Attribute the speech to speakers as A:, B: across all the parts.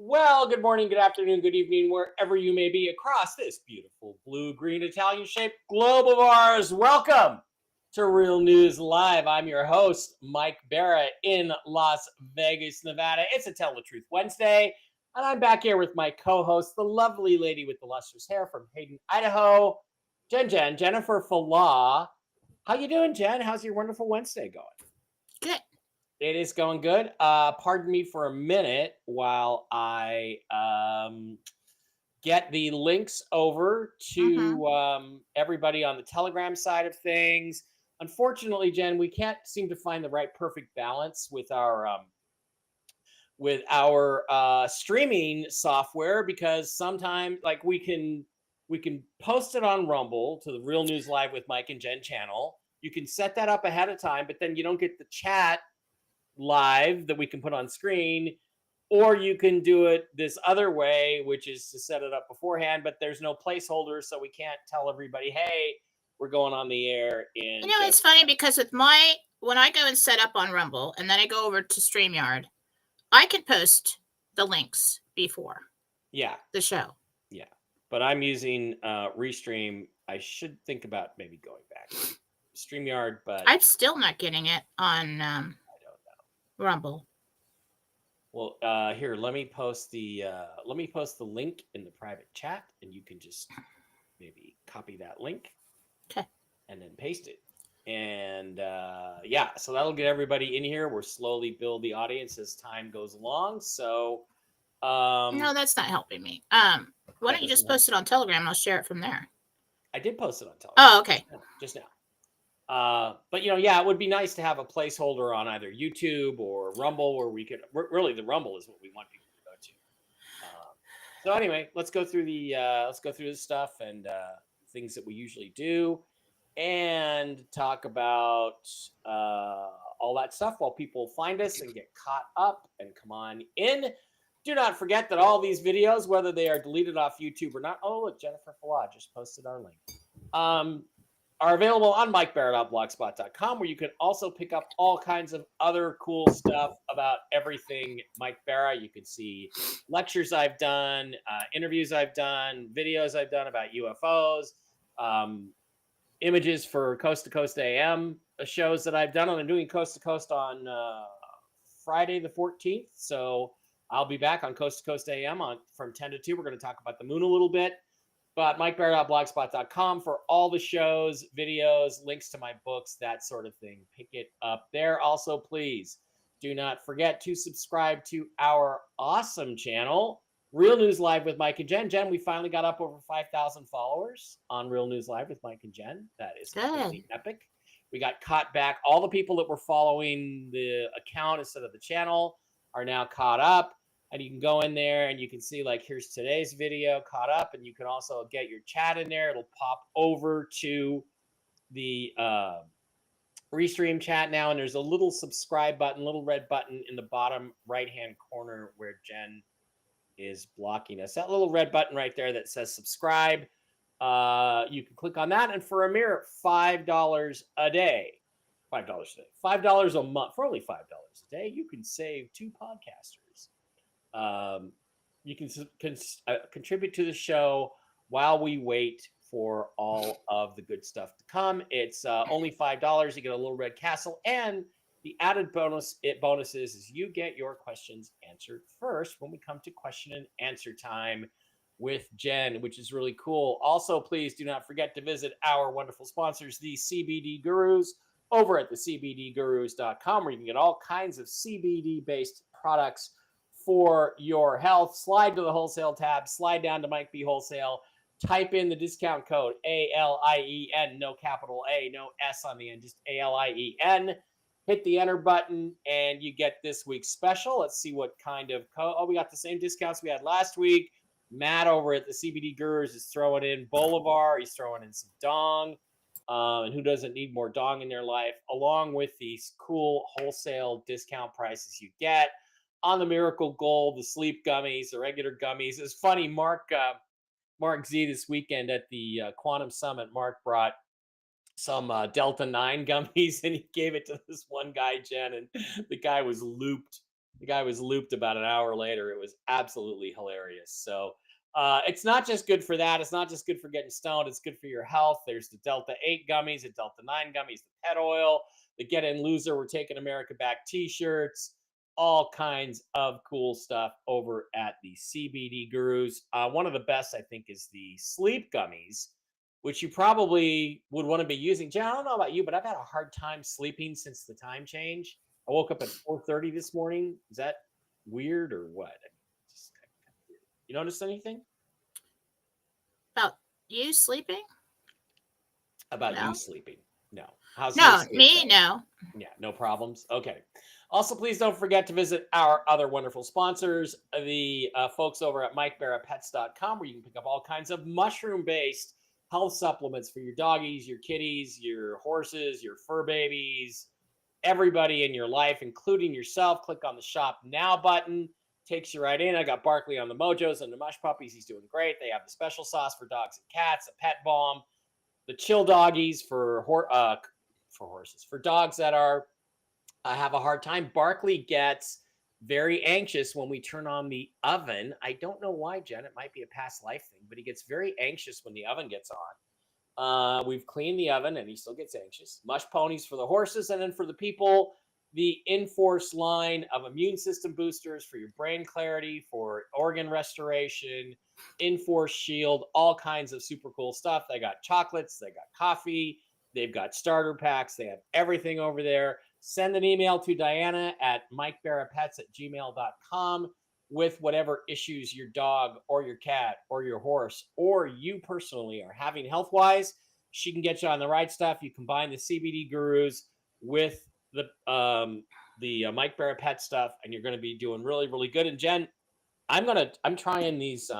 A: Well, good morning, good afternoon, good evening, wherever you may be across this beautiful blue green Italian shaped globe of ours. Welcome to Real News Live. I'm your host, Mike Barrett in Las Vegas, Nevada. It's a Tell the Truth Wednesday, and I'm back here with my co host, the lovely lady with the lustrous hair from Hayden, Idaho, Jennifer Falah. How you doing, Jen? How's your wonderful Wednesday going?
B: Good.
A: It is going good. Pardon me for a minute while I get the links over
B: Mm-hmm.
A: to everybody on the Telegram side of things. Unfortunately, Jen, we can't seem to find the right perfect balance with our streaming software because sometimes, like, we can post it on Rumble to the Real News Live with Mike and Jen channel. You can set that up ahead of time, but then you don't get the chat live that we can put on screen, or you can do it this other way, which is to set it up beforehand, but there's no placeholder, so we can't tell everybody, hey, we're going on the air in
B: It's
A: just
B: funny because when I go and set up on Rumble and then I go over to StreamYard, I can post the links before
A: yeah,
B: the show.
A: yeah. But I'm using Restream. I should think about maybe going back to StreamYard, but
B: I'm still not getting it on
A: I don't know.
B: Rumble.
A: Well, here, let me post the link in the private chat, and you can just maybe copy that link
B: Okay.
A: and then paste it. And yeah, so that'll get everybody in here. We're slowly build the audience as time goes along. So
B: No, that's not helping me. Why
A: that
B: don't you
A: doesn't
B: just
A: help.
B: post it on Telegram and I'll share it from there?
A: I did post it on Telegram
B: Oh, okay.
A: just now. But yeah, it would be nice to have a placeholder on either YouTube or Rumble, where we could really, the Rumble is what we want people to go to. So anyway, let's go through the stuff and things that we usually do, and talk about all that stuff while people find us and get caught up and come on in. Do not forget that all these videos, whether they are deleted off YouTube or not, oh look, Jennifer Falah just posted our link, are available on MikeBarrett.blogspot.com, where you can also pick up all kinds of other cool stuff about everything Mike Barrett. You can see lectures I've done, interviews I've done, videos I've done about UFOs, images for Coast to Coast AM shows that I've done. And I'm doing Coast to Coast on Friday the 14th. So I'll be back on Coast to Coast AM from 10 to 2. We're going to talk about the moon a little bit. But MikeBarrett.blogspot.com for all the shows, videos, links to my books, that sort of thing. Pick it up there. Also, please do not forget to subscribe to our awesome channel, Real News Live with Mike and Jen. Jen, we finally got up over 5,000 followers on Real News Live with Mike and Jen. That is completely epic. We got caught back. All the people that were following the account instead of the channel are now caught up. And you can go in there and you can see, like, here's today's video caught up, and you can also get your chat in there. It'll pop over to the Restream chat now, and there's a little subscribe button, little red button in the bottom right-hand corner where Jen is blocking us. That little red button right there that says subscribe. You can click on that, and for a mere $5 a day, $5 a day, $5 a month, for only $5 a day, you can save two podcasters. You can contribute to the show while we wait for all of the good stuff to come. It's only $5. You get a little red castle, and the added bonuses is you get your questions answered first when we come to question and answer time with Jen, which is really cool. Also, please do not forget to visit our wonderful sponsors, the CBD Gurus, over at thecbdgurus.com, where you can get all kinds of CBD-based products for your health. Slide to the wholesale tab, slide down to Mike B Wholesale, type in the discount code ALIEN, no capital A, no S on the end, just ALIEN. Hit the enter button and you get this week's special. Let's see what kind of code. Oh, we got the same discounts we had last week. Matt over at the CBD Gurus is throwing in Bolivar. He's throwing in some Dong. And who doesn't need more Dong in their life, along with these cool wholesale discount prices you get on the Miracle Gold, the sleep gummies, the regular gummies. It's funny, Mark Z this weekend at the Quantum Summit, Mark brought some Delta 9 gummies, and he gave it to this one guy, Jen, and the guy was looped. The guy was looped about an hour later. It was absolutely hilarious. So it's not just good for that. It's not just good for getting stoned. It's good for your health. There's the Delta 8 gummies, the Delta 9 gummies, the pet oil, the Get In Loser, We're Taking America Back t-shirts, all kinds of cool stuff over at the CBD Gurus. One of the best, I think, is the sleep gummies, which you probably would want to be using. Jen, I don't know about you, but I've had a hard time sleeping since the time change. I woke up at 4:30 this morning. Is that weird or what? Just kind of weird. You notice anything
B: About you sleeping?
A: about
B: No.
A: you sleeping? No. How's your
B: No,
A: sleep
B: me,
A: going?
B: no.
A: Yeah, no problems. Okay. Also, please don't forget to visit our other wonderful sponsors, the folks over at MikeBarrettPets.com, where you can pick up all kinds of mushroom-based health supplements for your doggies, your kitties, your horses, your fur babies, everybody in your life, including yourself. Click on the Shop Now button. Takes you right in. I got Barkley on the Mojos and the Mush Puppies. He's doing great. They have the special sauce for dogs and cats, a pet balm, the chill doggies for horses, for dogs that are have a hard time. Barkley gets very anxious when we turn on the oven. I don't know why, Jen. It might be a past life thing, but he gets very anxious when the oven gets on. We've cleaned the oven and he still gets anxious. Mush ponies for the horses, and then for the people, the Enforce line of immune system boosters for your brain clarity, for organ restoration, Enforce Shield, all kinds of super cool stuff. They got chocolates, they got coffee, they've got starter packs, they have everything over there. Send an email to Diana at mikebarrettpets@gmail.com with whatever issues your dog or your cat or your horse or you personally are having health wise. She can get you on the right stuff. You combine the CBD Gurus with the Mike Barrett Pet stuff, and you're going to be doing really, really good. And Jen, I'm trying these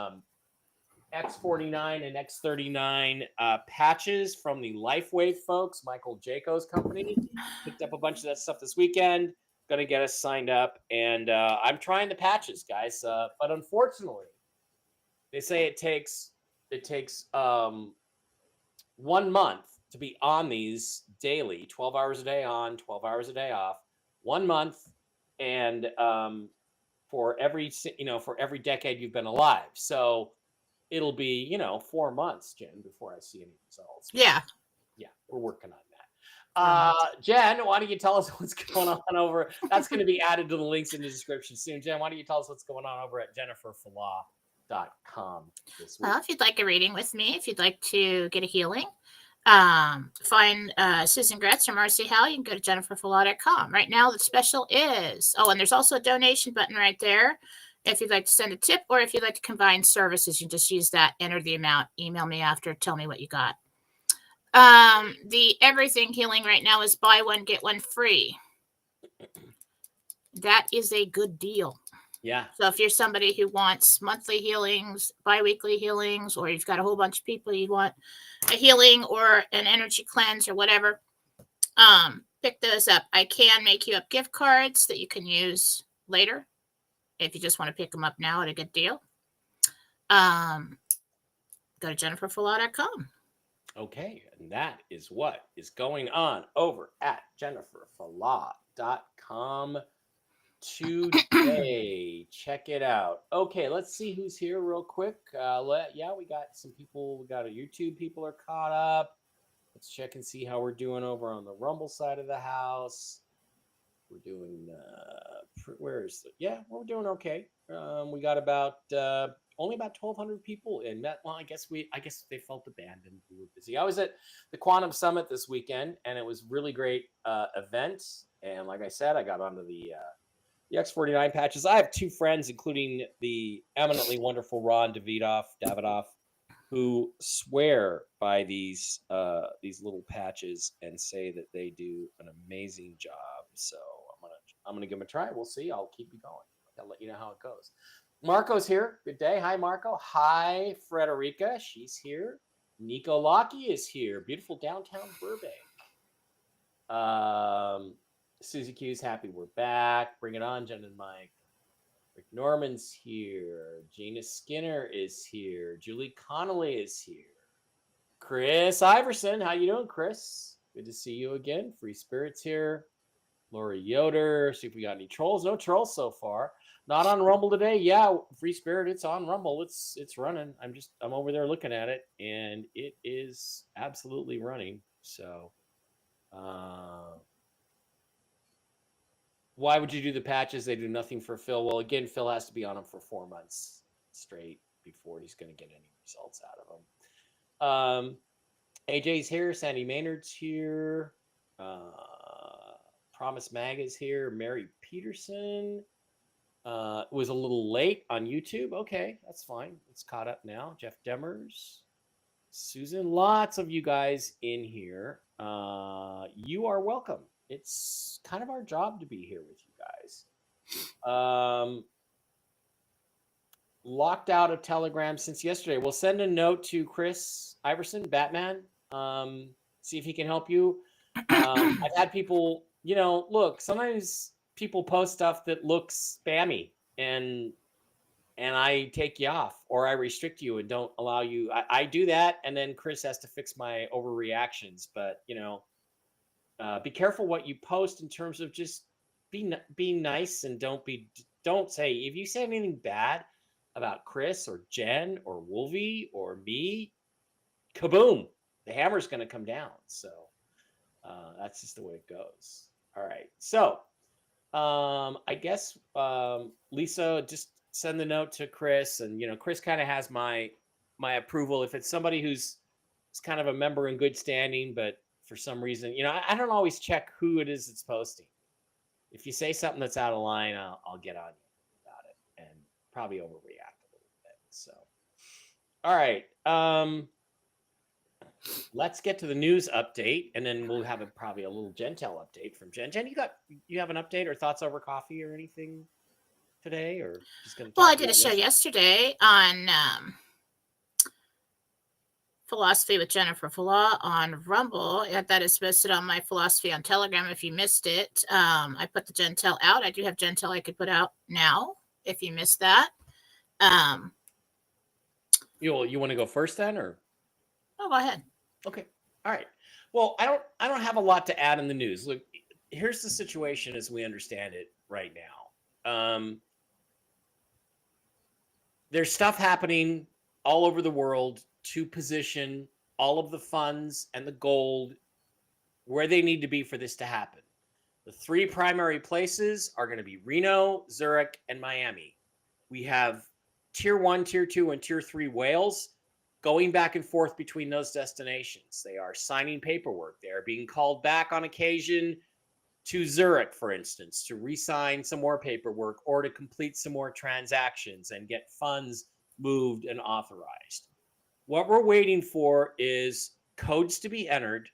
A: X49 and X39 patches from the LifeWave folks, Michael Jaco's company. Picked up a bunch of that stuff this weekend. Going to get us signed up, and I'm trying the patches, guys. But unfortunately, they say it takes 1 month to be on these daily, 12 hours a day on, 12 hours a day off, 1 month, and for every decade you've been alive. So it'll be 4 months, Jen, before I see any results.
B: Yeah.
A: Yeah, we're working on that. Jen, why don't you tell us what's going on over? That's going to be added to the links in the description soon. Jen, why don't you tell us what's going on over at jenniferfalaw.com this week?
B: Well, if you'd like a reading with me, if you'd like to get a healing, find Susan Gretz or Marcy Howe, you can go to jenniferfalaw.com. Right now, the special is, and there's also a donation button right there. If you'd like to send a tip or if you'd like to combine services, you just use that, enter the amount, email me after, tell me what you got. The everything healing right now is buy one, get one free. That is a good deal.
A: Yeah.
B: So if you're somebody who wants monthly healings, bi-weekly healings, or you've got a whole bunch of people you want a healing or an energy cleanse or whatever, pick those up. I can make you up gift cards that you can use later if you just want to pick them up now at a good deal. Go to jenniferfalaw.com.
A: Okay, and that is what is going on over at jenniferfalaw.com today. Check it out. Okay, let's see who's here real quick. We got some people. We got our YouTube people are caught up. Let's check and see how we're doing over on the Rumble side of the house. We're doing we're doing okay. We got about only about 1,200 people in that. Well, I guess they felt abandoned. We were busy. I was at the Quantum Summit this weekend, and it was really great event. And like I said, I got onto the X49 patches. I have two friends, including the eminently wonderful Ron Davidoff, who swear by these little patches and say that they do an amazing job. So I'm gonna give them a try. We'll see. I'll keep you going. I'll let you know how it goes. Marco's here. Good day. Hi, Marco. Hi, Frederica. She's here. Nico Lockey is here. Beautiful downtown Burbank. Susie Q's happy we're back. Bring it on, Jen and Mike. Rick Norman's here. Gina Skinner is here. Julie Connolly is here. Chris Iverson. How you doing, Chris? Good to see you again. Free Spirits here. Lori Yoder. See if we got any trolls. No trolls so far. Not on Rumble today. Yeah, Free Spirit, it's on Rumble. It's running. I'm over there looking at it, and it is absolutely running. So why would you do the patches? They do nothing for Phil. Well, again, Phil has to be on them for 4 months straight before he's going to get any results out of them. AJ's here. Sandy Maynard's here. Promise Mag is here. Mary Peterson was a little late on YouTube. Okay, that's fine. It's caught up now. Jeff Demers. Susan, lots of you guys in here. You are welcome. It's kind of our job to be here with you guys. Locked out of Telegram since yesterday. We'll send a note to Chris Iverson, Batman. See if he can help you. I've had people, look, sometimes people post stuff that looks spammy and I take you off or I restrict you and don't allow you. I do that. And then Chris has to fix my overreactions, but be careful what you post in terms of just being nice and don't say, if you say anything bad about Chris or Jen or Wolvie or me, kaboom, the hammer's going to come down. So that's just the way it goes. All right. So I guess Lisa, just send the note to Chris, and Chris kind of has my approval. If it's somebody who's kind of a member in good standing, but for some reason, I don't always check who it is that's posting. If you say something that's out of line, I'll get on you about it and probably overreact a little bit. So, all right. Let's get to the news update, and then we'll have probably a little Gentel update from Jen. Jen, you have an update or thoughts over coffee or anything today, or just going to?
B: Well, I did a show yesterday on Philosophy with Jennifer Falah on Rumble. That is posted on my Philosophy on Telegram. If you missed it, I put the Gentel out. I do have Gentel I could put out now if you missed that.
A: You want to go first then, or?
B: Oh, go ahead.
A: Okay. All right. Well, I don't have a lot to add in the news. Look, here's the situation as we understand it right now. There's stuff happening all over the world to position all of the funds and the gold where they need to be for this to happen. The 3 primary places are going to be Reno, Zurich, and Miami. We have Tier 1, Tier 2, and Tier 3 whales going back and forth between those destinations. They are signing paperwork. They are being called back on occasion to Zurich, for instance, to re-sign some more paperwork or to complete some more transactions and get funds moved and authorized. What we're waiting for is codes to be entered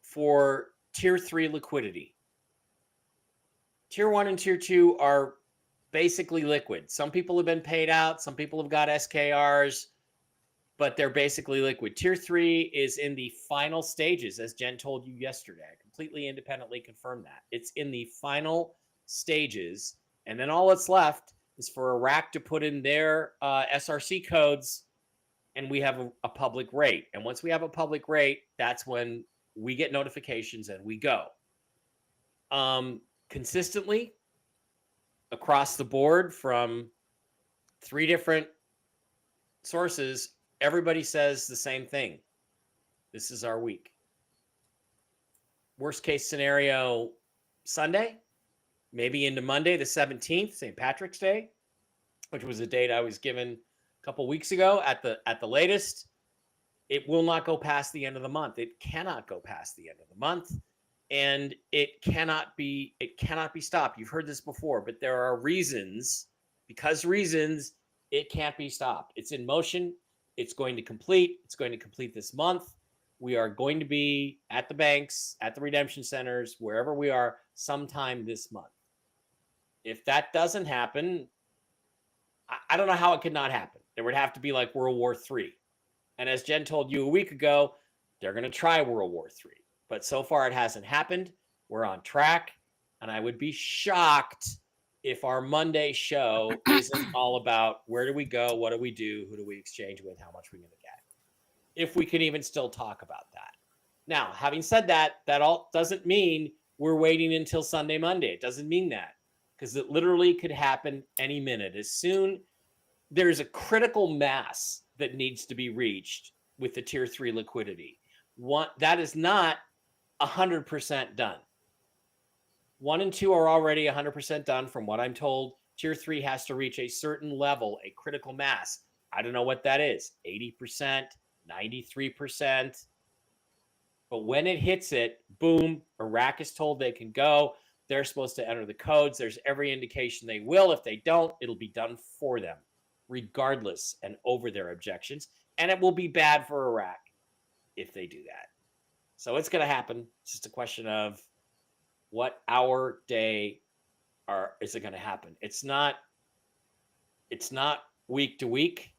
A: for Tier 3 liquidity. Tier 1 and Tier 2 are basically liquid. Some people have been paid out. Some people have got SKRs, but they're basically liquid. Tier 3 is in the final stages, as Jen told you yesterday. I completely independently confirmed that. It's in the final stages, and then all that's left is for Iraq to put in their SRC codes, and we have a public rate. And once we have a public rate, that's when we get notifications and we go. Consistently, across the board from 3 different sources, everybody says the same thing. This is our week. Worst case scenario, Sunday, maybe into Monday, the 17th, St. Patrick's Day, which was a date I was given a couple weeks ago at the latest. It will not go past the end of the month. It cannot go past the end of the month, and it cannot be stopped. You've heard this before, but there are reasons, it can't be stopped. It's in motion. It's going to complete. It's going to complete this month. We are going to be at the banks, at the redemption centers, wherever we are, sometime this month. If that doesn't happen, I don't know how it could not happen. There would have to be like World War III. And as Jen told you a week ago, they're going to try World War III. But so far it hasn't happened. We're on track. And I would be shocked if our Monday show isn't all about where do we go, what do we do, who do we exchange with, how much we're going to get. If we can even still talk about that. Now, having said that, that all doesn't mean we're waiting until Sunday, Monday. It doesn't mean that, because it literally could happen any minute. As soon there's a critical mass that needs to be reached with the tier 3 liquidity. One that is not 100% done. 1 and 2 are already 100% done from what I'm told. Tier 3 has to reach a certain level, a critical mass. I don't know what that is. 80%, 93%. But when it hits it, boom, Iraq is told they can go. They're supposed to enter the codes. There's every indication they will. If they don't, it'll be done for them, regardless and over their objections. And it will be bad for Iraq if they do that. So it's going to happen. It's just a question of what hour, day is it going to happen. It's not week to week.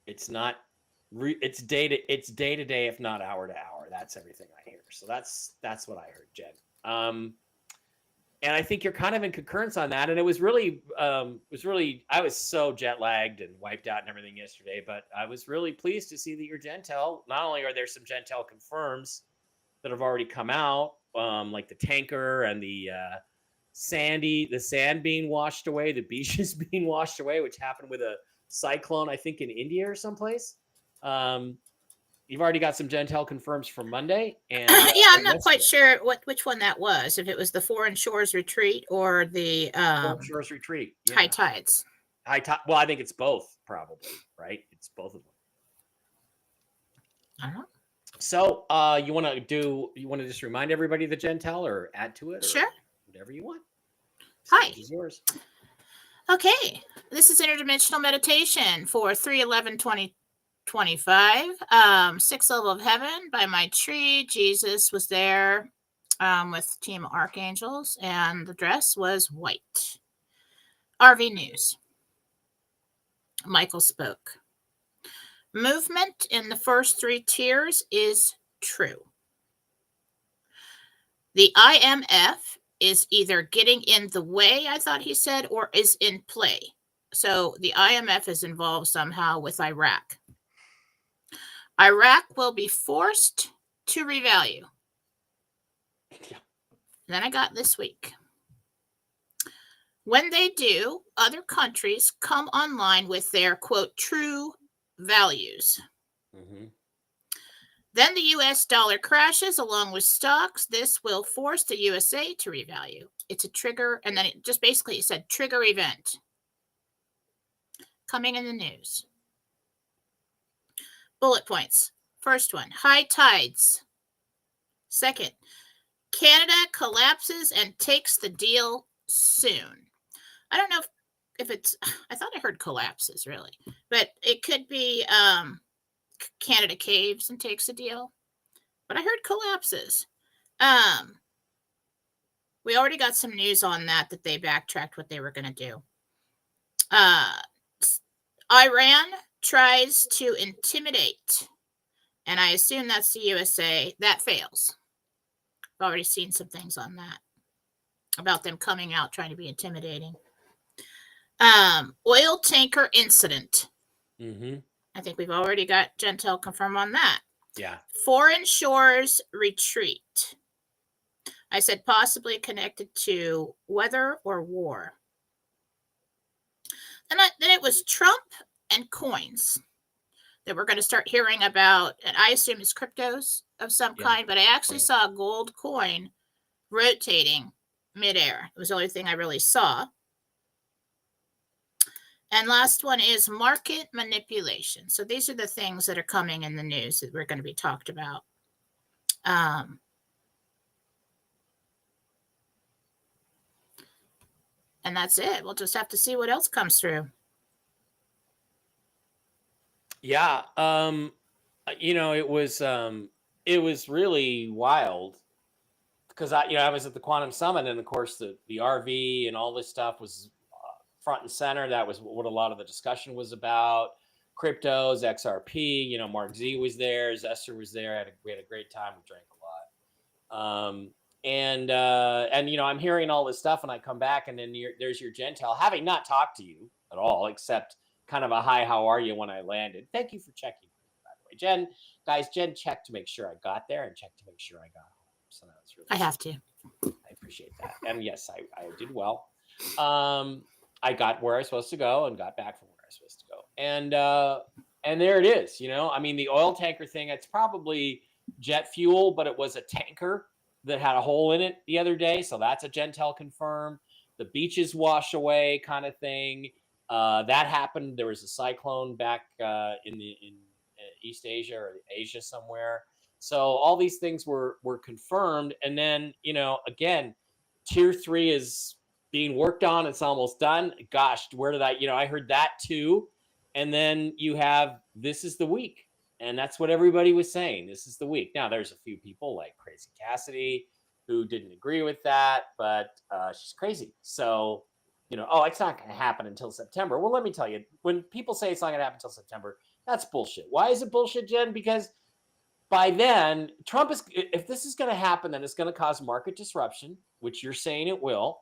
A: It's day to day, if not hour to hour. That's everything I hear. So that's what I heard, Jen. And I think you're kind of in concurrence on that. And it was really, I was so jet lagged and wiped out and everything yesterday, but I was really pleased to see that your Gentel, not only are there some Gentel confirms that have already come out, like the tanker and the sand being washed away, the beaches being washed away, which happened with a cyclone, I think in India or someplace. You've already got some Gentel confirms for Monday, and
B: yeah, I'm not quite sure which one that was. If it was the Foreign Shores Retreat or the
A: Foreign Shores Retreat, yeah.
B: High Tides.
A: Well, I think it's both, probably, right? It's both of them.
B: I don't know.
A: So, you want to just remind everybody the Gentel or add to it? Or
B: sure.
A: Whatever you want.
B: Hi.
A: Stage is yours.
B: Okay. This is Interdimensional Meditation for 3/11/2025. 6th level of heaven by my tree. Jesus was there with Team Archangels, and the dress was white. RV News. Michael spoke. Movement in the first 3 tiers is true. The IMF is either getting in the way, I thought he said, or is in play. So the IMF is involved somehow with Iraq. Iraq will be forced to revalue.
A: Yeah.
B: Then I got this week. When they do, other countries come online with their, quote, true values.
A: Mm-hmm.
B: Then the U.S. dollar crashes along with stocks. This will force the USA to revalue. It's a trigger, and then it just basically said trigger event. Coming in the news. Bullet points. First one, high tides. Second, Canada collapses and takes the deal soon. I don't know if it's, I thought I heard collapses, really. But it could be Canada caves and takes a deal. But I heard collapses. We already got some news on that they backtracked what they were going to do. Iran tries to intimidate, and I assume that's the USA. That fails. I've already seen some things on that about them coming out trying to be intimidating. Oil tanker incident.
A: Mm-hmm.
B: I think we've already got Gentel confirm on that.
A: Yeah.
B: Foreign Shores Retreat. I said possibly connected to weather or war. And then it was Trump and coins that we're going to start hearing about. And I assume it's cryptos of some kind, but I actually saw a gold coin rotating midair. It was the only thing I really saw. And last one is market manipulation. So these are the things that are coming in the news that we're going to be talked about. And that's it. We'll just have to see what else comes through.
A: Yeah. It was really wild because I was at the Quantum Summit, and of course the RV and all this stuff was front and center. That was what a lot of the discussion was about. Cryptos, XRP, Mark Z was there, Zester was there. We had a great time. We drank a lot. And I'm hearing all this stuff, and I come back, and then there's your Gentel, having not talked to you at all, except kind of a hi, how are you when I landed. Thank you for checking, by the way. Jen checked to make sure I got there and checked to make sure I got home. So that was really
B: I have to.
A: I appreciate that. And yes, I did well. I got where I was supposed to go and got back from where I was supposed to go. And there it is. I mean, the oil tanker thing, it's probably jet fuel, but it was a tanker that had a hole in it the other day. So that's a Gentel confirmed. The beaches wash away kind of thing. That happened. There was a cyclone back in East Asia or Asia somewhere. So all these things were confirmed. And then, again, tier 3 is being worked on. It's almost done. Gosh, where did I heard that too. And then you have, this is the week. And that's what everybody was saying. This is the week. Now, there's a few people like Crazy Cassidy who didn't agree with that, but she's crazy. So, it's not going to happen until September. Well, let me tell you, when people say it's not going to happen until September, that's bullshit. Why is it bullshit, Jen? Because by then, if this is going to happen, then it's going to cause market disruption, which you're saying it will.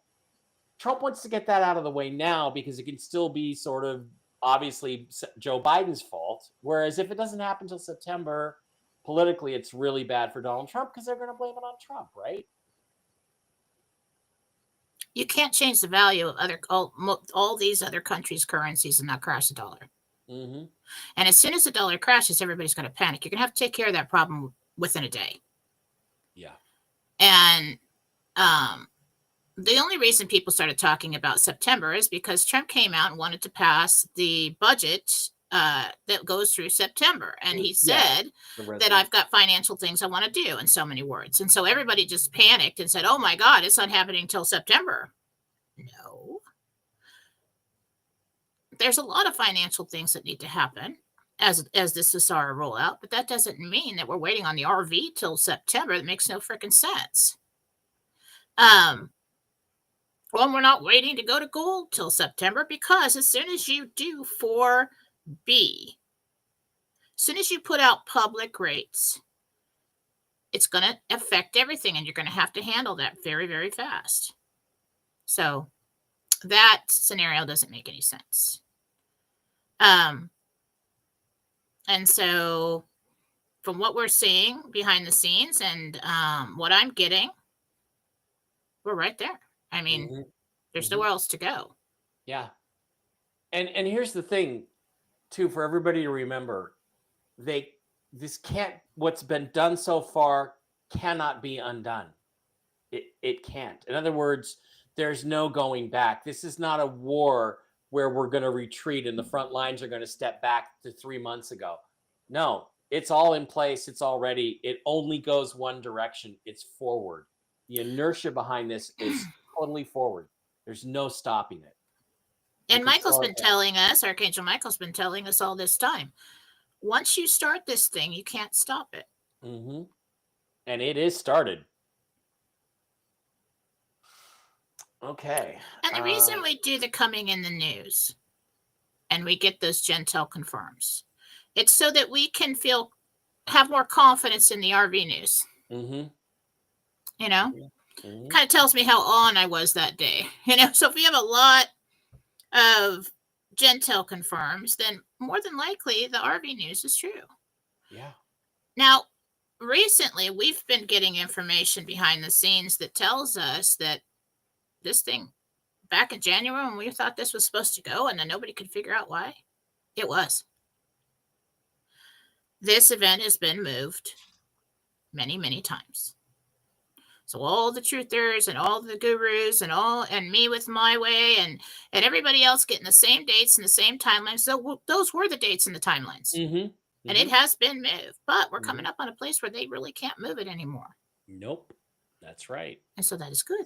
A: Trump wants to get that out of the way now because it can still be sort of obviously Joe Biden's fault. Whereas if it doesn't happen until September, politically, it's really bad for Donald Trump because they're going to blame it on Trump, right?
B: You can't change the value of all these other countries' currencies and not crash the dollar.
A: Mm-hmm.
B: And as soon as the dollar crashes, everybody's going to panic. You're going to have to take care of that problem within a day.
A: Yeah.
B: And the only reason people started talking about September is because Trump came out and wanted to pass the budget that goes through September. And he said that I've got financial things I want to do, in so many words. And so everybody just panicked and said, oh my God, it's not happening until September. No. There's a lot of financial things that need to happen as the Sassara rollout, but that doesn't mean that we're waiting on the RV till September. That makes no freaking sense. Well, we're not waiting to go to gold till September because as soon as you do 4B, as soon as you put out public rates, it's going to affect everything, and you're going to have to handle that very, very fast. So that scenario doesn't make any sense. And so from what we're seeing behind the scenes and what I'm getting, we're right there. I mean, there's nowhere else to go.
A: Yeah. And here's the thing, too, for everybody to remember, what's been done so far cannot be undone. It can't. In other words, there's no going back. This is not a war where we're going to retreat and the front lines are going to step back to 3 months ago. No, it's all in place. It's all ready. It only goes one direction. It's forward. The inertia behind this is totally forward. There's no stopping it.
B: And Michael's been telling us, Archangel Michael's been telling us all this time, once you start this thing, you can't stop it.
A: Mm-hmm. And it is started. Okay.
B: And the reason we do the coming in the news and we get those Gentel confirms, it's so that we can have more confidence in the RV news.
A: Mm-hmm.
B: Kind of tells me how on I was that day. So if we have a lot of Gentel confirms, then more than likely the RV news is true.
A: Yeah.
B: Now, recently we've been getting information behind the scenes that tells us that this thing back in January when we thought this was supposed to go and then nobody could figure out why, it was. This event has been moved many, many times. So all the truthers and all the gurus and me with my way and everybody else getting the same dates and the same timelines. So those were the dates and the timelines.
A: Mm-hmm.
B: And it has been moved, but we're coming up on a place where they really can't move it anymore.
A: Nope. That's right.
B: And so that is good.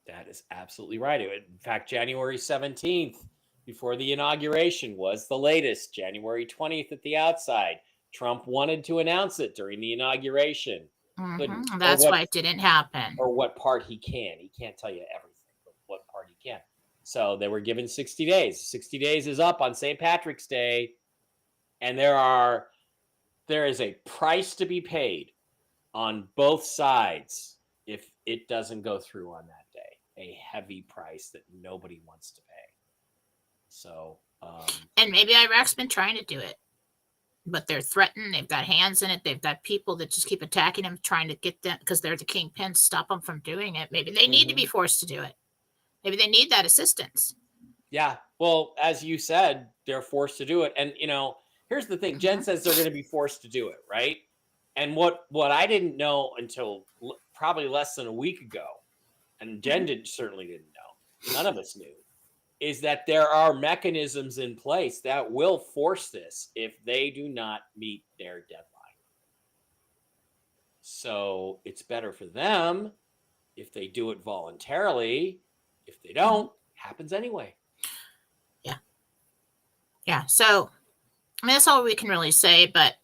A: That is absolutely right. In fact, January 17th, before the inauguration, was the latest. January 20th at the outside. Trump wanted to announce it during the inauguration.
B: Mm-hmm. That's why it didn't happen.
A: Or what part he can. He can't tell you everything, but what part he can. So they were given 60 days. 60 days is up on St. Patrick's Day. And there is a price to be paid on both sides if it doesn't go through on that day. A heavy price that nobody wants to pay. So
B: and maybe Iraq's been trying to do it. but they're threatened. They've got hands in it. They've got people that just keep attacking them, trying to get them because they're the kingpins, stop them from doing it. Maybe they need to be forced to do it. Maybe they need that assistance.
A: Yeah. Well, as you said, they're forced to do it. And, here's the thing. Jen says they're going to be forced to do it, right? And what I didn't know until probably less than a week ago, and Jen certainly didn't know, none of us knew, is that there are mechanisms in place that will force this if they do not meet their deadline. So it's better for them if they do it voluntarily. If they don't, happens anyway.
B: Yeah. So, I mean, that's all we can really say, but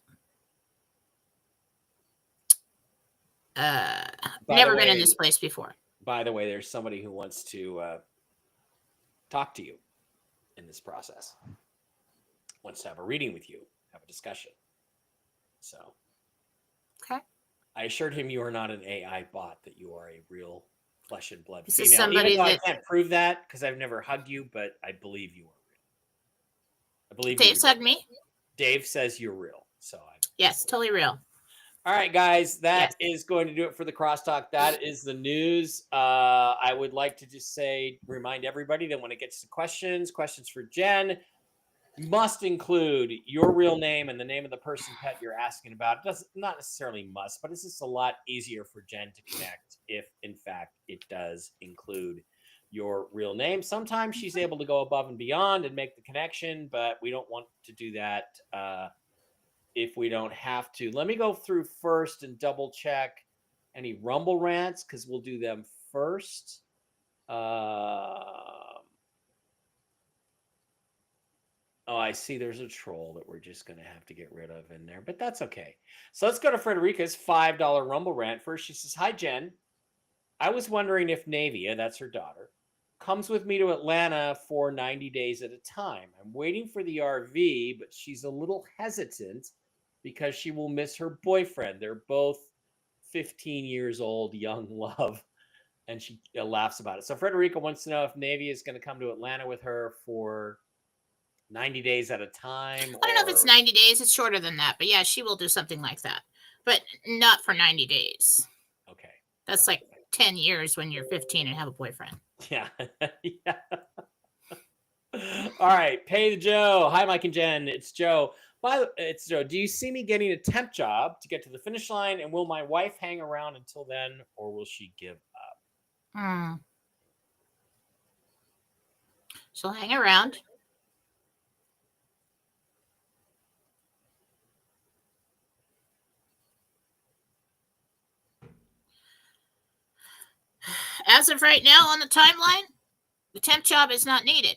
B: never been in this place before.
A: By the way, there's somebody who wants to talk to you in this process, wants to have a reading with you, have a discussion. So,
B: okay.
A: I assured him you are not an AI bot, that you are a real flesh and blood
B: This
A: female.
B: is somebody
A: Even though
B: that
A: I can't prove that because I've never hugged you, but I believe you are real. I believe
B: Dave's hugged me.
A: Dave says you're real. So
B: yes, totally real.
A: All right, guys, that is going to do it for the crosstalk. That is the news. I would like to just remind everybody that when it gets to questions for Jen, must include your real name and the name of the person pet you're asking about. It does not necessarily must, but it's just a lot easier for Jen to connect if, in fact, it does include your real name. Sometimes she's able to go above and beyond and make the connection, but we don't want to do that if we don't have to. Let me go through first and double check any Rumble rants because we'll do them first. Oh, I see there's a troll that we're just going to have to get rid of in there, but that's okay. So let's go to Frederica's $5 Rumble rant. First, she says, "Hi, Jen. I was wondering if Navia, that's her daughter, comes with me to Atlanta for 90 days at a time. I'm waiting for the RV, but she's a little hesitant because she will miss her boyfriend. They're both 15 years old, young love." And she laughs about it. So Frederica wants to know if Navia is going to come to Atlanta with her for 90 days at a time.
B: I don't know if it's 90 days. It's shorter than that. But yeah, she will do something like that. But not for 90 days.
A: Okay.
B: That's like 10 years when you're 15 and have a boyfriend.
A: Yeah. Yeah. All right. Pay the Joe. Hi, Mike and Jen. It's Joe. It's Joe. Do you see me getting a temp job to get to the finish line? And will my wife hang around until then, or will she give up?
B: She'll hang around. As of right now on the timeline, the temp job is not needed.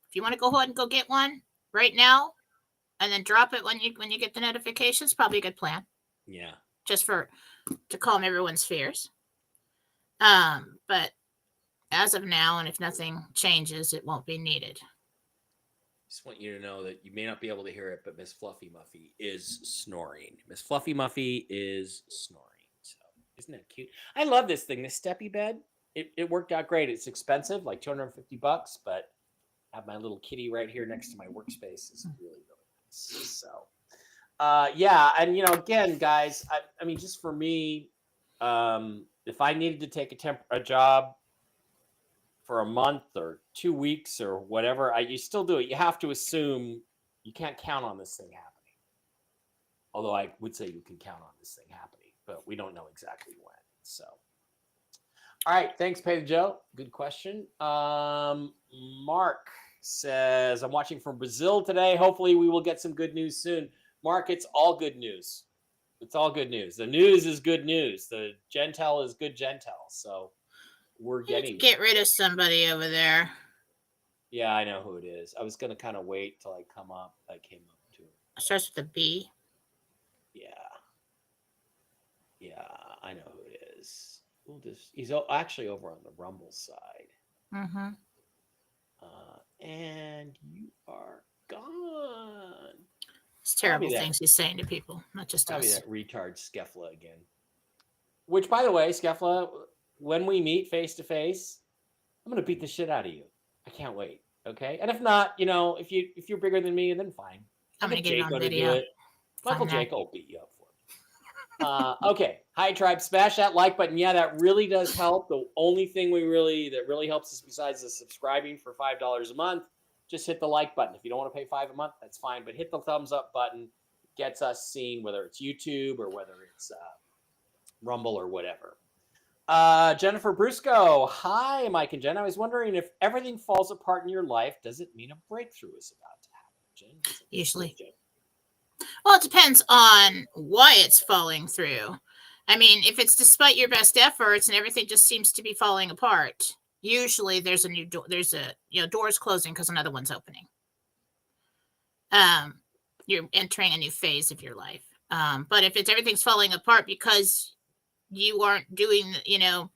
B: If you want to go ahead and go get one right now and then drop it when you get the notifications, probably a good plan.
A: Yeah.
B: Just to calm everyone's fears. But as of now, and if nothing changes, it won't be needed.
A: Just want you to know that you may not be able to hear it, but Miss Fluffy Muffy is snoring. Miss Fluffy Muffy is snoring. So isn't that cute? I love this thing, this Steppy bed. It worked out great. It's expensive, like $250, but I have my little kitty right here next to my workspace. It's really, really nice. So yeah, and again, guys, I mean, just for me, if I needed to take a job for a month or 2 weeks or whatever, you still do it. You have to assume you can't count on this thing happening. Although I would say you can count on this thing happening, but we don't know exactly when. So, all right. Thanks, Pay the Joe. Good question. Mark says, I'm watching from Brazil today. Hopefully we will get some good news soon. Mark, it's all good news. It's all good news. The news is good news. The Gentel is good Gentel. So we're getting.
B: Get rid of somebody over there.
A: Yeah, I know who it is. I was going to kind of wait till I come up. I came up to it.
B: Starts with a B.
A: Yeah. Yeah, I know who it is. He's actually over on the Rumble side.
B: Mm-hmm.
A: And you are gone.
B: It's terrible things he's saying to people, not just
A: probably
B: us.
A: That retard Skefla again. Which, by the way, Skefla, when we meet face to face, I'm gonna beat the shit out of you. I can't wait. Okay, and if not, if you're bigger than me, then fine.
B: I'm going to get it on
A: Jake to do
B: video.
A: it. Michael
B: Fun,
A: Jake will beat you up for it. Okay. Hi, Tribe. Smash that like button. Yeah, that really does help. The only thing that really helps us besides the subscribing for $5 a month, just hit the like button. If you don't want to pay $5 a month, that's fine. But hit the thumbs up button. It gets us seen, whether it's YouTube or whether it's Rumble or whatever. Jennifer Brusco. Hi, Mike and Jen. I was wondering if everything falls apart in your life, does it mean a breakthrough is about to happen? Jen?
B: Usually.
A: Jen.
B: Well, it depends on why it's falling through. I mean, if it's despite your best efforts and everything just seems to be falling apart, usually there's a new door. There's a doors closing because another one's opening. You're entering a new phase of your life. But if everything's falling apart because you aren't doing, you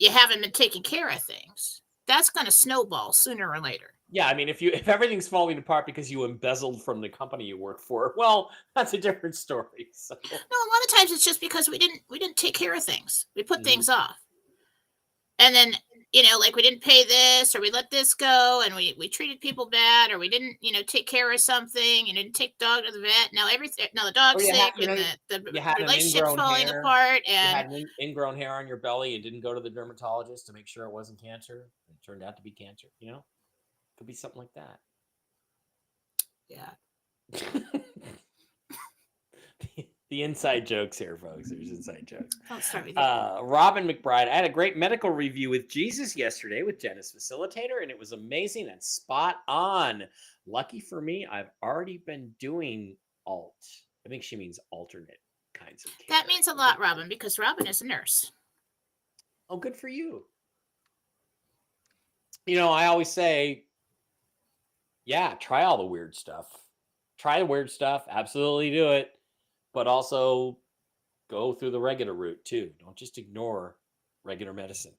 B: haven't been taking care of things, that's going to snowball sooner or later.
A: Yeah, I mean, if everything's falling apart because you embezzled from the company you work for, well, that's a different story. So.
B: No, a lot of times it's just because we didn't take care of things. We put things off, and then like we didn't pay this, or we let this go, and we treated people bad, or we didn't take care of something, and didn't take the dog to the vet. Now the dog's sick, and the relationship's falling apart, and
A: you had ingrown hair on your belly and didn't go to the dermatologist to make sure it wasn't cancer. It turned out to be cancer. Could be something like that.
B: Yeah.
A: The inside jokes here, folks. There's inside jokes.
B: I'll start with you.
A: Robin McBride. I had a great medical review with Jesus yesterday with Jenna's facilitator, and it was amazing and spot on. Lucky for me, I've already been doing alt. I think she means alternate kinds of care.
B: That means a lot, Robin, because Robin is a nurse.
A: Oh, good for you. I always say, yeah, try all the weird stuff. Try the weird stuff. Absolutely do it. But also go through the regular route too. Don't just ignore regular medicine.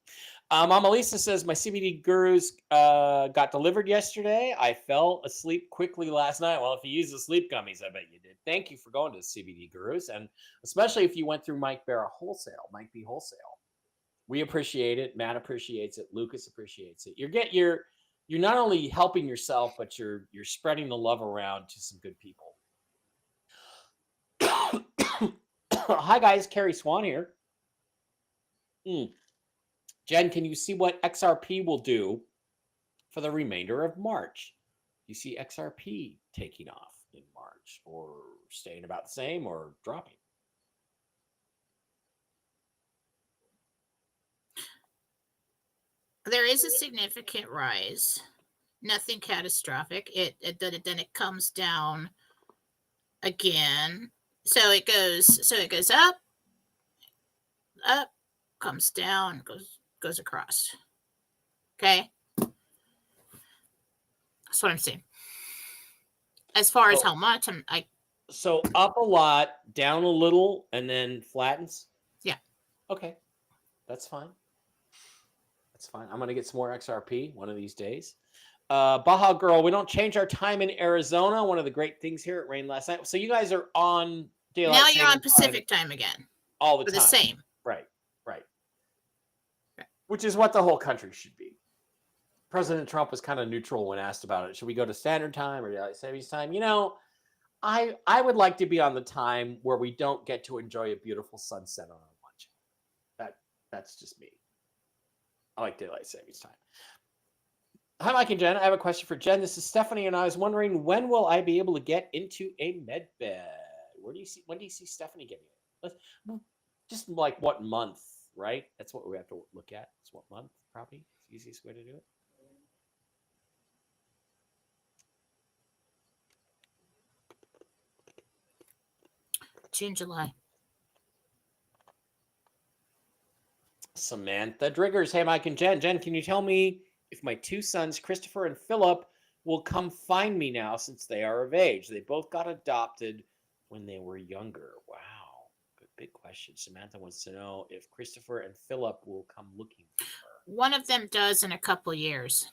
A: Mama Lisa says, my CBD gurus got delivered yesterday. I fell asleep quickly last night. Well, if you use the sleep gummies, I bet you did. Thank you for going to the CBD gurus. And especially if you went through Mike B. Wholesale. We appreciate it. Matt appreciates it. Lucas appreciates it. You're not only helping yourself, but you're spreading the love around to some good people. Hi guys, Carrie Swan here. Jen, can you see what XRP will do for the remainder of March? You see XRP taking off in March, or staying about the same, or dropping?
B: There is a significant rise. Nothing catastrophic. Then it comes down again. So it goes up, comes down, goes across. Okay, that's what I'm saying. As far as how much,
A: so up a lot, down a little, and then flattens.
B: Yeah.
A: Okay, that's fine. That's fine. I'm gonna get some more XRP one of these days. Baja Girl, we don't change our time in Arizona. One of the great things here, it rained last night. So you guys are on daylight.
B: Now you're on Pacific time again.
A: All the time.
B: The same.
A: Right. Which is what the whole country should be. President Trump was kind of neutral when asked about it. Should we go to standard time or daylight savings time? I would like to be on the time where we don't get to enjoy a beautiful sunset on our lunch. That's just me. I like daylight savings time. Hi, Mike and Jen. I have a question for Jen. This is Stephanie, and I was wondering, when will I be able to get into a med bed? When do you see Stephanie getting it? Just like what month, right? That's what we have to look at. It's what month, probably. It's the easiest way to do it.
B: June, July.
A: Samantha Driggers. Hey, Mike and Jen. Jen, can you tell me if my two sons, Christopher and Philip, will come find me now since they are of age? They both got adopted when they were younger. Wow. Good big question. Samantha wants to know if Christopher and Philip will come looking for her.
B: One of them does in a couple years.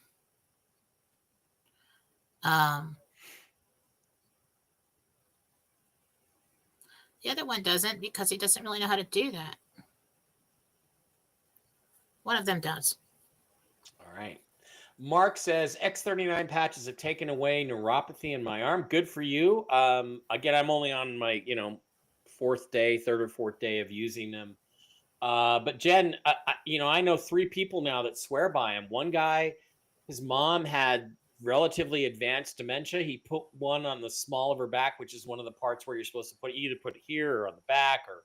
B: The other one doesn't, because he doesn't really know how to do that. One of them does.
A: All right. Mark says X39 patches have taken away neuropathy in my arm. Good for you. Again, I'm only on my third or fourth day of using them. But Jen, I know 3 people now that swear by him. One guy, his mom had relatively advanced dementia. He put one on the small of her back, which is one of the parts where you're supposed to put it here or on the back or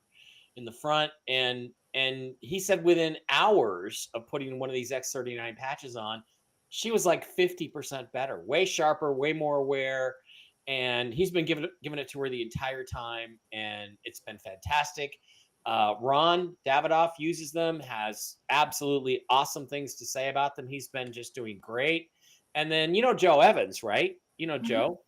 A: in the front. And he said within hours of putting one of these X39 patches on, she was like 50% better, way sharper, way more aware. And he's been giving it to her the entire time, and it's been fantastic. Ron Davidoff uses them, has absolutely awesome things to say about them. He's been just doing great. And then, Joe Evans, right? Joe.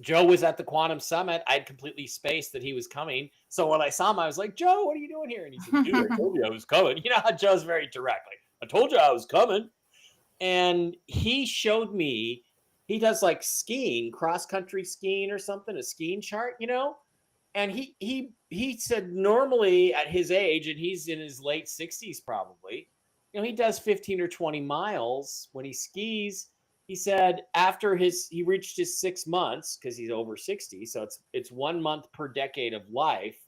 A: Joe was at the Quantum Summit. I'd completely spaced that he was coming. So when I saw him, I was like, Joe, what are you doing here? And he said, dude, I told you I was coming. You know how Joe's very direct. Like, I told you I was coming. And he showed me, he does like skiing, cross-country skiing or something, a skiing chart, And he said normally at his age, and he's in his late 60s probably, he does 15 or 20 miles when he skis. He said after he reached his 6 months, because he's over 60, so it's 1 month per decade of life.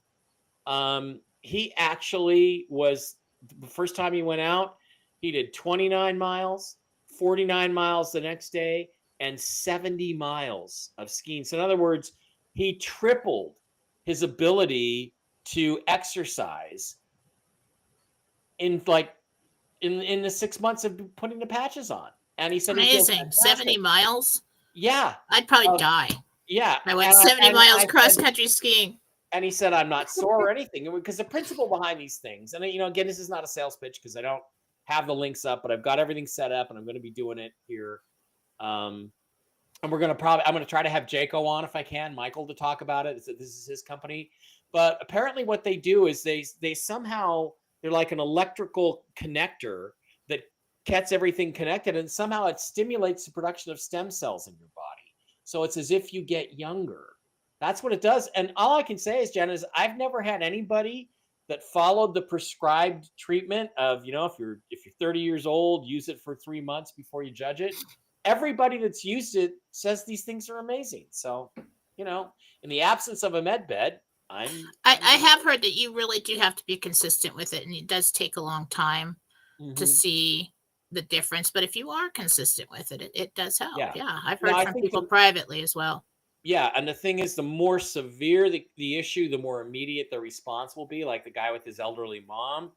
A: He actually was, the first time he went out, he did 29 miles, 49 miles the next day, and 70 miles of skiing. So in other words, he tripled his ability to exercise in the 6 months of putting the patches on. And he said,
B: amazing. 70 miles.
A: Yeah.
B: I'd probably die.
A: Yeah.
B: I went 70 miles cross-country skiing.
A: And he said, I'm not sore or anything. Because the principle behind these things, and again, this is not a sales pitch because I don't have the links up, but I've got everything set up and I'm going to be doing it here. And I'm going to try to have Jaco on if I can, Michael, to talk about it. This is his company. But apparently what they do is they somehow, they're like an electrical connector that gets everything connected, and somehow it stimulates the production of stem cells in your body. So it's as if you get younger. That's what it does. And all I can say is, Jen, is I've never had anybody that followed the prescribed treatment of, if you're 30 years old, use it for 3 months before you judge it. Everybody that's used it says these things are amazing. So, in the absence of a med bed, I
B: have heard that you really do have to be consistent with it, and it does take a long time to see the difference. But if you are consistent with it, it does help. Yeah, I've heard from people privately as well.
A: Yeah, and the thing is, the more severe the issue, the more immediate the response will be. Like the guy with his elderly mom,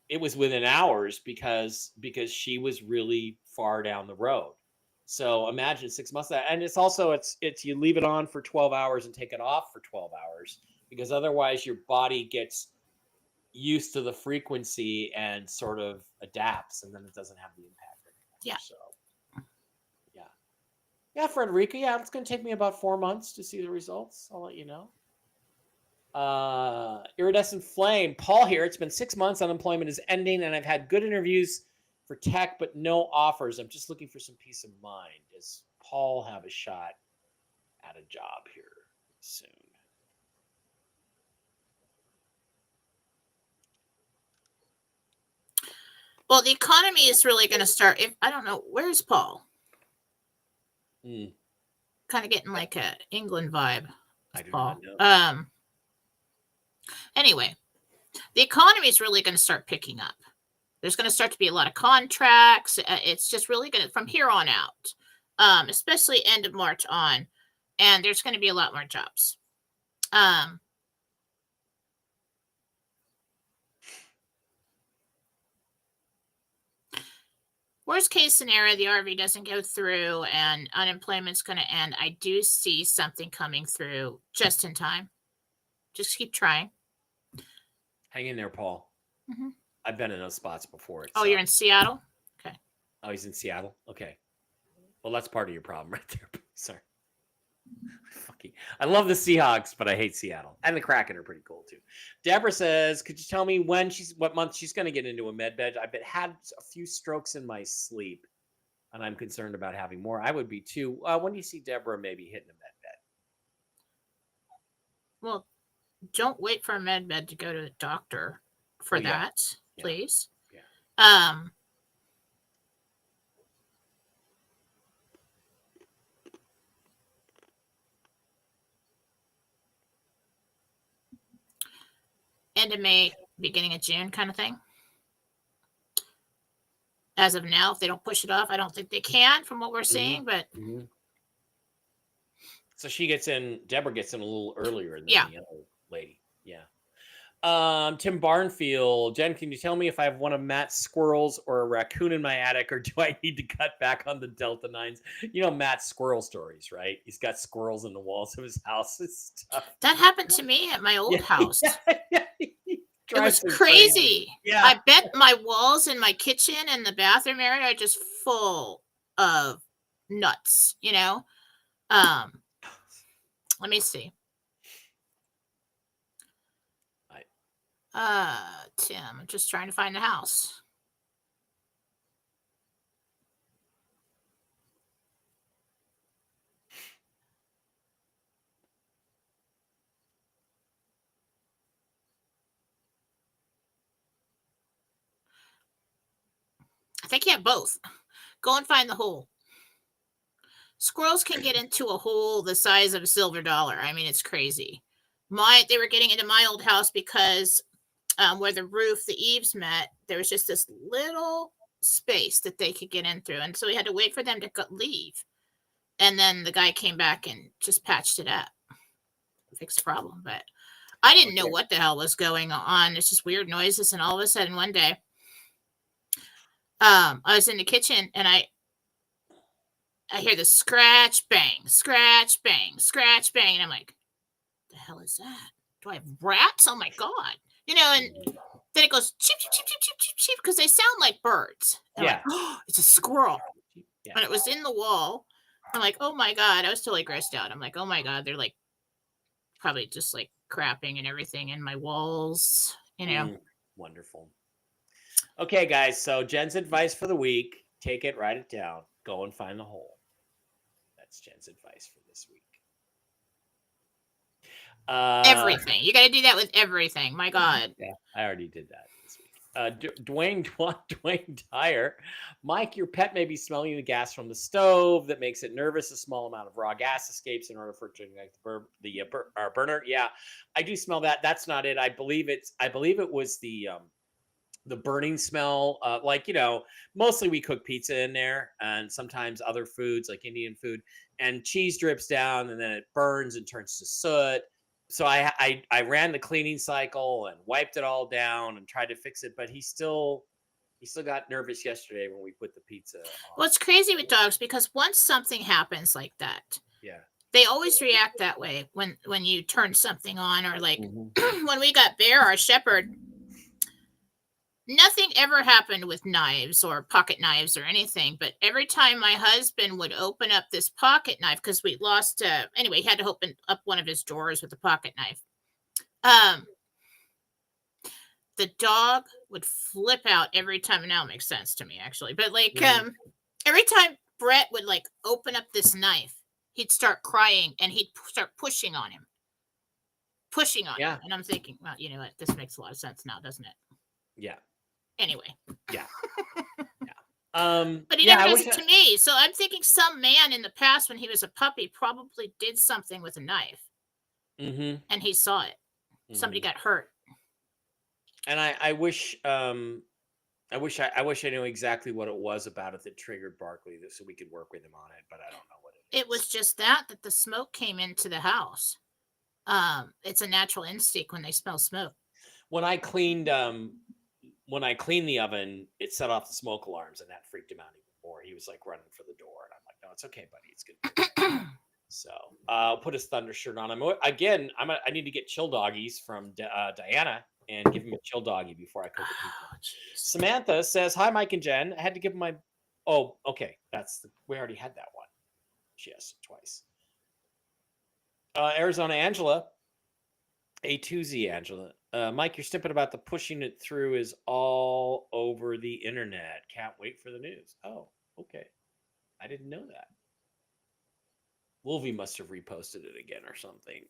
A: it was within hours because she was really far down the road. So imagine 6 months of that. And it's also, it's you leave it on for 12 hours and take it off for 12 hours, because otherwise your body gets used to the frequency and sort of adapts, and then it doesn't have the impact anymore.
B: Yeah.
A: So yeah, Frederica. Yeah, it's going to take me about 4 months to see the results. I'll let you know. Iridescent Flame. Paul here. It's been 6 months. Unemployment is ending, and I've had good interviews for tech, but no offers. I'm just looking for some peace of mind. Does Paul have a shot at a job here soon?
B: Well, the economy is really going to start. I don't know, where's Paul? Kind of getting like a England vibe.
A: I do
B: Paul.
A: not know.
B: Anyway, the economy is really going to start picking up. There's going to start to be a lot of contracts. It's just really going to, from here on out, especially end of March on, and there's going to be a lot more jobs. Worst case scenario, the RV doesn't go through and unemployment's going to end. I do see something coming through just in time. Just keep trying.
A: Hang in there, Paul.
B: Mm-hmm.
A: I've been in those spots before.
B: Oh, you're in Seattle? Okay.
A: Oh, he's in Seattle? Okay. Well, that's part of your problem right there. Sorry. I love the Seahawks, but I hate Seattle. And the Kraken are pretty cool too. Deborah says, could you tell me what month she's going to get into a med bed? I've had a few strokes in my sleep, and I'm concerned about having more. I would be too. When do you see Deborah maybe hitting a med bed?
B: Well, don't wait for a med bed to go to a doctor for that, please.
A: Yeah.
B: end of May, beginning of June kind of thing. As of now, if they don't push it off, I don't think they can from what we're seeing, but
A: so Deborah gets in a little earlier than the other lady. Yeah. Tim Barnfield, Jen, can you tell me if I have one of Matt's squirrels or a raccoon in my attic, or do I need to cut back on the Delta 9s? You know Matt's squirrel stories, right? He's got squirrels in the walls of his house and stuff.
B: That happened to me at my old house. It was
A: Drives him
B: crazy.
A: Yeah.
B: I bet my walls in my kitchen and the bathroom area are just full of nuts, you know? Let me see. Tim, I'm just trying to find the house. I think you have both. Go and find the hole. Squirrels can get into a hole the size of a silver dollar. I mean, it's crazy. They were getting into my old house because where the roof, the eaves met, there was just this little space that they could get in through. And so we had to wait for them to leave. And then the guy came back and just patched it up. Fixed the problem. But I didn't know what the hell was going on. It's just weird noises. And all of a sudden one day, I was in the kitchen and I hear the scratch, bang, scratch, bang, scratch, bang. And I'm like, the hell is that? Do I have rats? Oh my God. You know, and then it goes cheep, cheep, cheep, cheep, cheep, cheep, cheep, because they sound like birds. And I'm like, oh, it's a squirrel. Yeah. And it was in the wall. I'm like, oh my God. I was totally grossed out. I'm like, oh my God. They're like probably just like crapping and everything in my walls, you know.
A: Wonderful. Okay, guys. So Jen's advice for the week, take it, write it down, go and find the hole. That's Jen's advice for this week.
B: Everything. You got to do that with everything. My God.
A: Yeah, I already did that this week. Dwayne Dyer. Mike, your pet may be smelling the gas from the stove that makes it nervous. A small amount of raw gas escapes in order for it to ignite the burner. Yeah, I do smell that. That's not it. I believe it was the burning smell. Like, you know, mostly we cook pizza in there and sometimes other foods like Indian food, and cheese drips down and then it burns and turns to soot. So I ran the cleaning cycle and wiped it all down and tried to fix it, but he still got nervous yesterday when we put the pizza on.
B: Well, it's crazy with dogs because once something happens like that, they always react that way when you turn something on, or like when we got Bear, our shepherd, nothing ever happened with knives or pocket knives or anything. But every time my husband would open up this pocket knife, because we lost, anyway, he had to open up one of his drawers with a pocket knife. The dog would flip out every time. And now it makes sense to me, actually. But like every time Brett would like open up this knife, he'd start crying and he'd start pushing on him. Him. And I'm thinking, well, you know what? This makes a lot of sense now, doesn't it?
A: Yeah.
B: Anyway.
A: Yeah.
B: But he never does it to me. So I'm thinking some man in the past when he was a puppy probably did something with a knife. And he saw it. Somebody got hurt.
A: And I wish I knew exactly what it was about it that triggered Barkley, so we could work with him on it, but I don't know what it is.
B: It was just that the smoke came into the house. It's a natural instinct when they smell smoke.
A: When I cleaned the oven, it set off the smoke alarms, and that freaked him out even more. He was like running for the door, and I'm like, "No, it's okay, buddy. It's good." So I'll put his Thunder shirt on him again. I need to get chill doggies from Diana and give him a chill doggy before I cook the pizza. Samantha says, "Hi, Mike and Jen. I had to give him my." Oh, okay. We already had that one. She asked it twice. Arizona Angela. A2Z Angela. Mike, you're snippet about the pushing it through is all over the internet. Can't wait for the news. Oh, okay. I didn't know that. Wolvie must have reposted it again or something.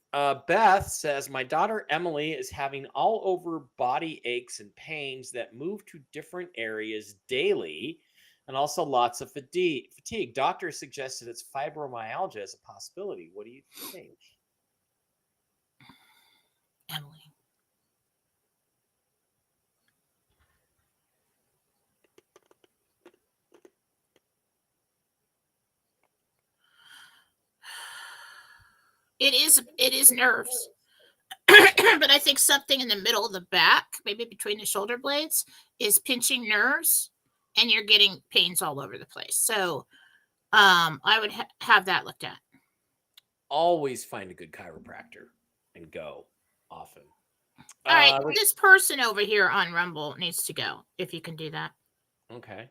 A: Beth says, my daughter Emily is having all over body aches and pains that move to different areas daily, and also lots of fatigue. Doctors suggested it's fibromyalgia as a possibility. What do you think?
B: Emily. It is nerves. But I think something in the middle of the back, maybe between the shoulder blades, is pinching nerves, and you're getting pains all over the place. So, I would have that looked at.
A: Always find a good chiropractor and go often.
B: All right, this person over here on Rumble needs to go. If you can do that.
A: Okay.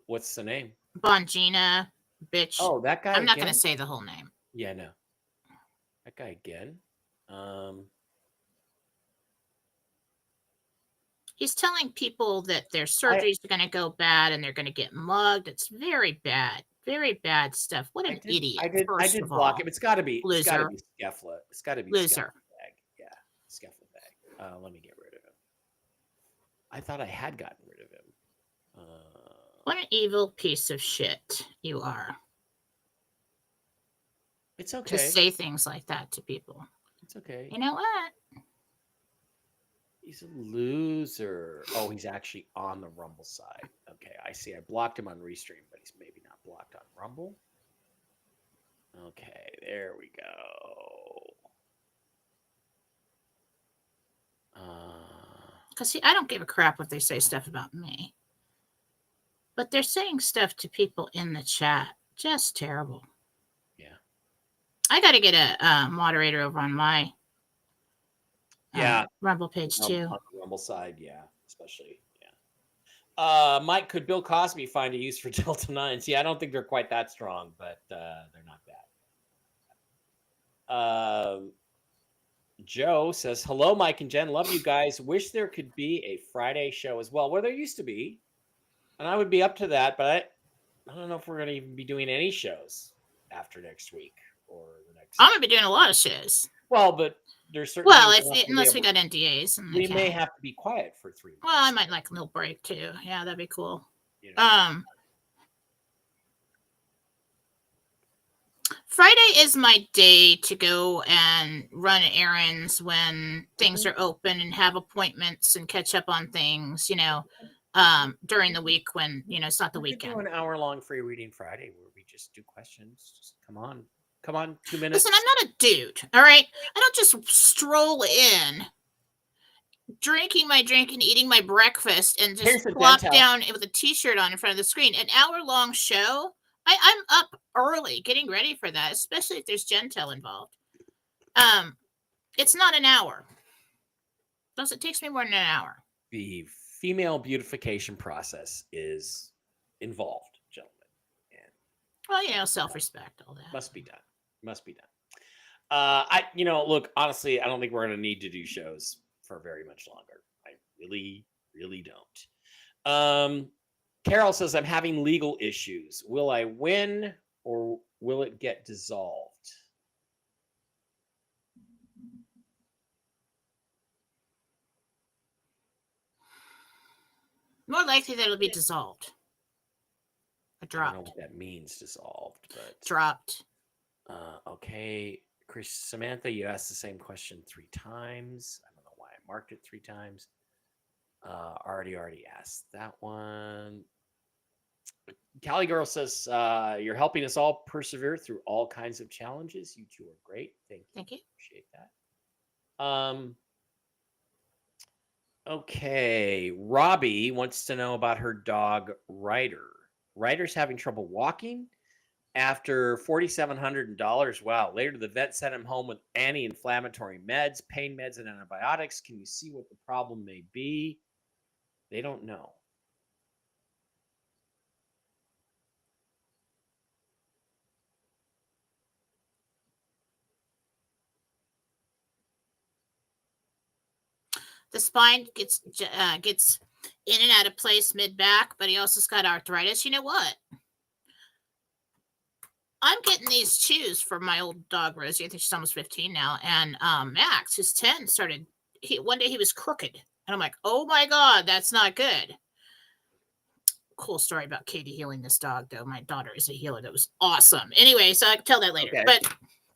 A: What's the name?
B: Bongina, bitch.
A: Oh, that guy.
B: I'm not going to say the whole name.
A: Yeah, no. That guy again.
B: He's telling people that their surgeries are going to go bad and they're going to get mugged. It's very bad stuff. What an idiot!
A: I did block him. It's got to be
B: loser.
A: It's got to be Skeffla. It's got to be
B: loser.
A: Bag. Yeah, Skeffla Bag. Let me get rid of him. I thought I had gotten rid of him.
B: What an evil piece of shit you are.
A: It's okay
B: to say things like that to people.
A: It's okay.
B: You know what?
A: He's a loser. Oh, he's actually on the Rumble side. Okay, I see. I blocked him on Restream, but he's maybe not blocked on Rumble. Okay, there we go.
B: Because, see, I don't give a crap if they say stuff about me. But they're saying stuff to people in the chat. Just terrible.
A: Yeah.
B: I got to get a moderator over on my Rumble page, too.
A: On the Rumble side, yeah. Especially, yeah. Mike, could Bill Cosby find a use for Delta 9? See, I don't think they're quite that strong, but they're not bad. Joe says, hello, Mike and Jen. Love you guys. Wish there could be a Friday show as well. Well, there used to be. And I would be up to that, but I don't know if we're going to even be doing any shows after next week or the next.
B: I'm going to be doing a lot of shows.
A: Well, but there's certain.
B: Well, unless we got NDAs.
A: We may have to be quiet for 3 months.
B: Well, I might like a little break too. Yeah, that'd be cool.
A: You know.
B: Friday is my day to go and run errands when things are open and have appointments and catch up on things, during the week when, it's not the weekend.
A: Do an hour-long free reading Friday where we just do questions. Just come on, 2 minutes.
B: Listen, I'm not a dude, all right? I don't just stroll in, drinking my drink and eating my breakfast and just plop down with a t-shirt on in front of the screen. An hour-long show? I'm up early getting ready for that, especially if there's Gentel involved. It's not an hour. It takes me more than an hour.
A: The female beautification process is involved, gentlemen. And
B: well, self-respect, all that
A: must be done. Look, honestly, I don't think we're going to need to do shows for very much longer. I really, really don't. Carol says, I'm having legal issues. Will I win or will it get dissolved?
B: More likely that it'll be dissolved. Or dropped.
A: I don't know what that means, dissolved, but
B: dropped.
A: Okay. Samantha, you asked the same question 3 times. I don't know why I marked it 3 times. Already asked that one. Cali Girl says, you're helping us all persevere through all kinds of challenges. You two are great. Thank you. Appreciate that. Okay. Robbie wants to know about her dog, Ryder. Ryder's having trouble walking after $4,700. Wow. Later, the vet sent him home with anti-inflammatory meds, pain meds, and antibiotics. Can you see what the problem may be? They don't know.
B: The spine gets in and out of place mid-back, but he also's got arthritis. You know what? I'm getting these chews for my old dog, Rosie. I think she's almost 15 now. And Max, who's 10, one day he was crooked. And I'm like, oh my God, that's not good. Cool story about Katie healing this dog, though. My daughter is a healer. That was awesome. Anyway, so I can tell that later. Okay. But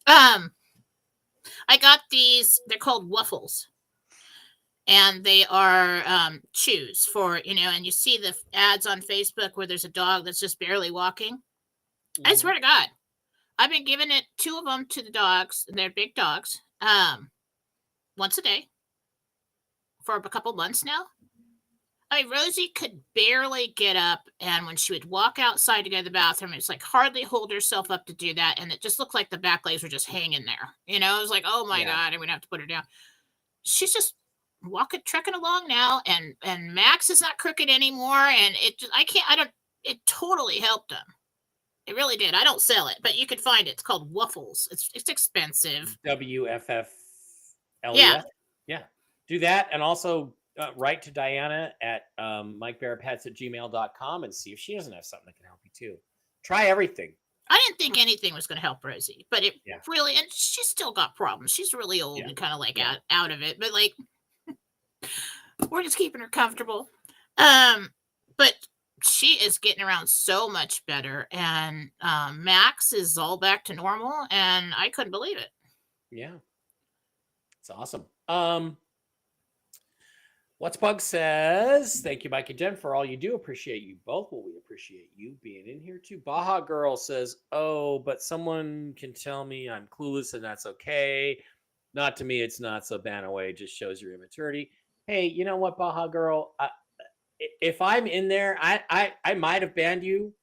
B: I got these. They're called Wuffles. And they are chews for, and you see the ads on Facebook where there's a dog that's just barely walking. Mm-hmm. I swear to God, I've been giving it 2 of them to the dogs, and they're big dogs, once a day for a couple months now. I mean, Rosie could barely get up, and when she would walk outside to go to the bathroom, it's like hardly hold herself up to do that, and it just looked like the back legs were just hanging there. You know, it was like, oh my
A: Yeah.
B: god, I'm gonna have to put her down. She's just trekking along now, and Max is not crooked anymore, and it totally helped him. It really did. I don't sell it, but you could find it. It's called Wuffles. It's expensive.
A: WFFLES.
B: Yeah.
A: Yeah. Do that, and also write to Diana at MikeBearPets@gmail.com and see if she doesn't have something that can help you too. Try everything.
B: I didn't think anything was going to help Rosie, but it
A: Yeah.
B: really, and she's still got problems. She's really old
A: Yeah.
B: and kind of like
A: Yeah.
B: out of it, but like we're just keeping her comfortable. But she is getting around so much better, and Max is all back to normal, and I couldn't believe it.
A: Yeah. It's awesome. What's Bug says, thank you, Mike and Jen, for all you do. Appreciate you both. Well, we appreciate you being in here too. Baja Girl says, oh, but someone can tell me I'm clueless and that's okay. Not to me, it's not so ban away. Just shows your immaturity. Hey, you know what, Baja Girl? If I'm in there, I might have banned you,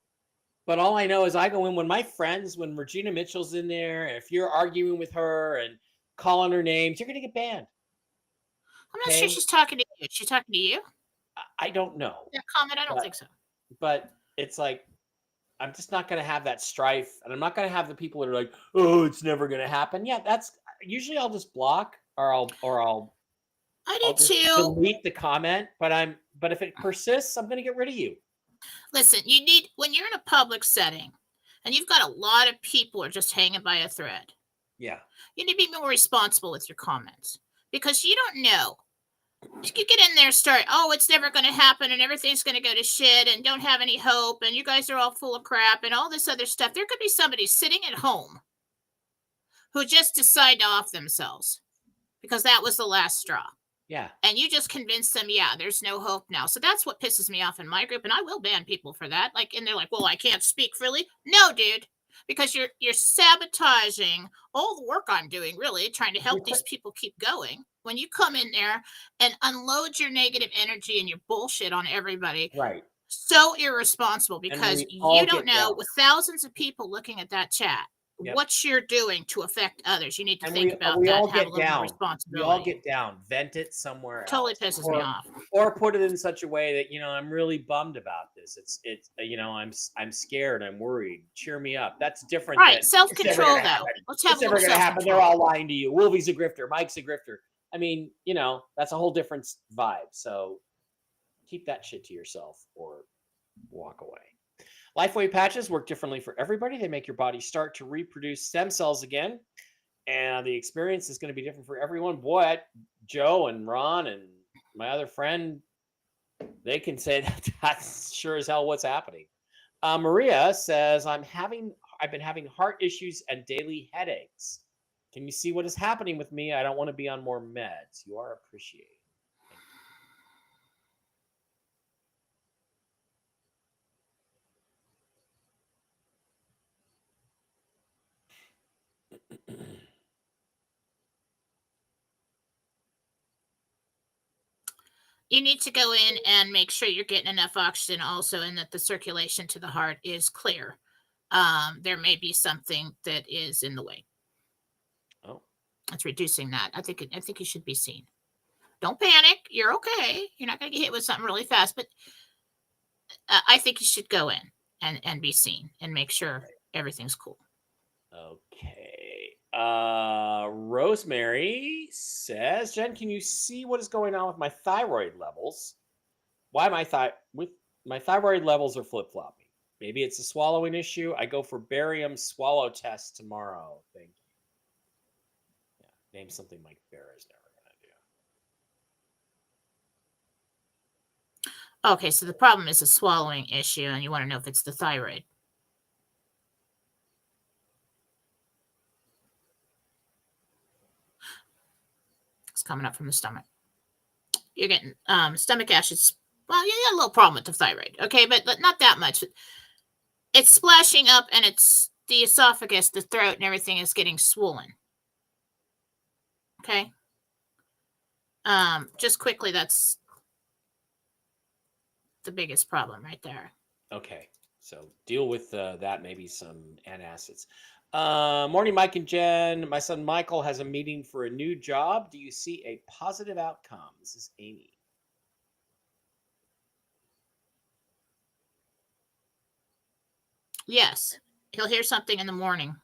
A: but all I know is I go in when my friends, when Regina Mitchell's in there, and if you're arguing with her and calling her names, you're going to get banned.
B: I'm not sure she's talking to you. Is she talking to you?
A: I don't know.
B: That comment? I don't think so.
A: But it's like, I'm just not going to have that strife, and I'm not going to have the people that are like, oh, it's never going to happen. Yeah, that's usually I'll just block or I'll
B: just too.
A: Delete the comment, but if it persists, I'm going to get rid of you.
B: Listen, when you're in a public setting and you've got a lot of people are just hanging by a thread.
A: Yeah.
B: You need to be more responsible with your comments, because you don't know. You get in there, start, oh, it's never going to happen, and everything's going to go to shit, and don't have any hope, and you guys are all full of crap, and all this other stuff. There could be somebody sitting at home who just decided to off themselves because that was the last straw.
A: Yeah.
B: And you just convince them, yeah, there's no hope now. So that's what pisses me off in my group, and I will ban people for that. Like, and they're like, well, I can't speak freely. No, dude, because you're sabotaging all the work I'm doing, really, trying to help these people keep going. When you come in there and unload your negative energy and your bullshit on everybody,
A: right?
B: So irresponsible, because you don't know, with thousands of people looking at that chat, what you're doing to affect others. You need to think about that.
A: All
B: have
A: get
B: a little
A: down.
B: more responsibility.
A: We all get down. Vent it somewhere.
B: Totally pisses me off.
A: Or put it in such a way that, I'm really bummed about this. It's I'm scared. I'm worried. Cheer me up. That's different.
B: Right. Self-control, though. Let's have
A: it's never going to happen. They're all lying to you. Wolvie's a grifter. Mike's a grifter. I mean, that's a whole different vibe. So keep that shit to yourself or walk away. Lifeway patches work differently for everybody. They make your body start to reproduce stem cells again. And the experience is going to be different for everyone. Boy, Joe and Ron and my other friend, they can say that's sure as hell what's happening. Maria says, I've been having heart issues and daily headaches. Can you see what is happening with me? I don't want to be on more meds. You are appreciated.
B: You need to go in and make sure you're getting enough oxygen also, and that the circulation to the heart is clear. There may be something that is in the way.
A: Oh,
B: it's reducing that. I think you should be seen. Don't panic. You're okay. You're not going to get hit with something really fast, but I think you should go in and be seen and make sure everything's cool.
A: Okay. Rosemary says, Jen, can you see what is going on with my thyroid levels? Why my thyroid levels are flip-flopping? Maybe it's a swallowing issue. I go for barium swallow test tomorrow. Thank you. Yeah, name something Mike Bear is never going to do.
B: Okay, so the problem is a swallowing issue, and you want to know if it's the thyroid. It's coming up from the stomach. You're getting stomach acids. Well, you got a little problem with the thyroid, okay, but not that much. It's splashing up, and it's the esophagus, the throat, and everything is getting swollen. Okay. Just quickly, that's the biggest problem right there.
A: Okay, so deal with that. Maybe some antacids. Morning, Mike and Jen. My son Michael has a meeting for a new job. Do you see a positive outcome? This is Amy.
B: Yes, he'll hear something in the morning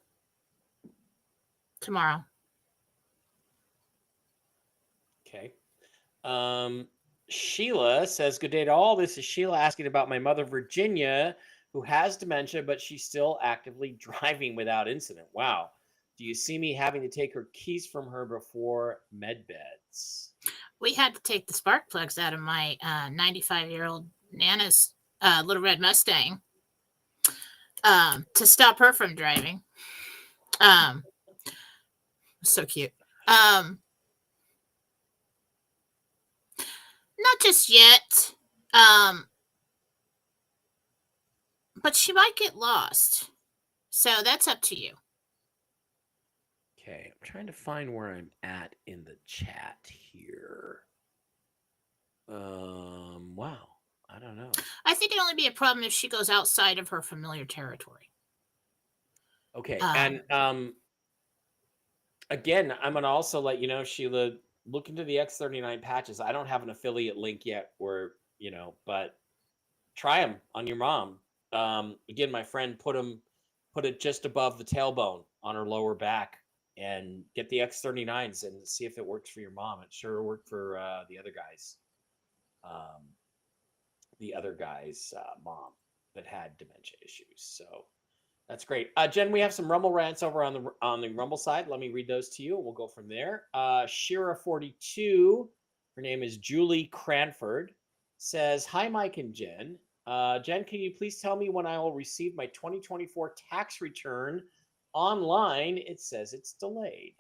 B: tomorrow.
A: Okay. Sheila says, "Good day to all. This is Sheila asking about my mother, Virginia, who has dementia, but she's still actively driving without incident. Wow. Do you see me having to take her keys from her before med beds?"
B: We had to take the spark plugs out of my 95-year-old Nana's little red Mustang to stop her from driving. So cute. Not just yet. But she might get lost. So that's up to you.
A: Okay, I'm trying to find where I'm at in the chat here. Wow. I don't know.
B: I think it'd only be a problem if she goes outside of her familiar territory.
A: Okay, and again, I'm gonna also let you know, Sheila, look into the X39 patches. I don't have an affiliate link yet, where but try them on your mom. Again, my friend put it just above the tailbone on her lower back, and get the X39s and see if it works for your mom. It sure worked for the other guy's mom that had dementia issues. So that's great. Jen, we have some Rumble rants over on the Rumble side. Let me read those to you. We'll go from there. Shira42, her name is Julie Cranford, says, "Hi, Mike and Jen. Jen, can you please tell me when I will receive my 2024 tax return online? It says it's delayed."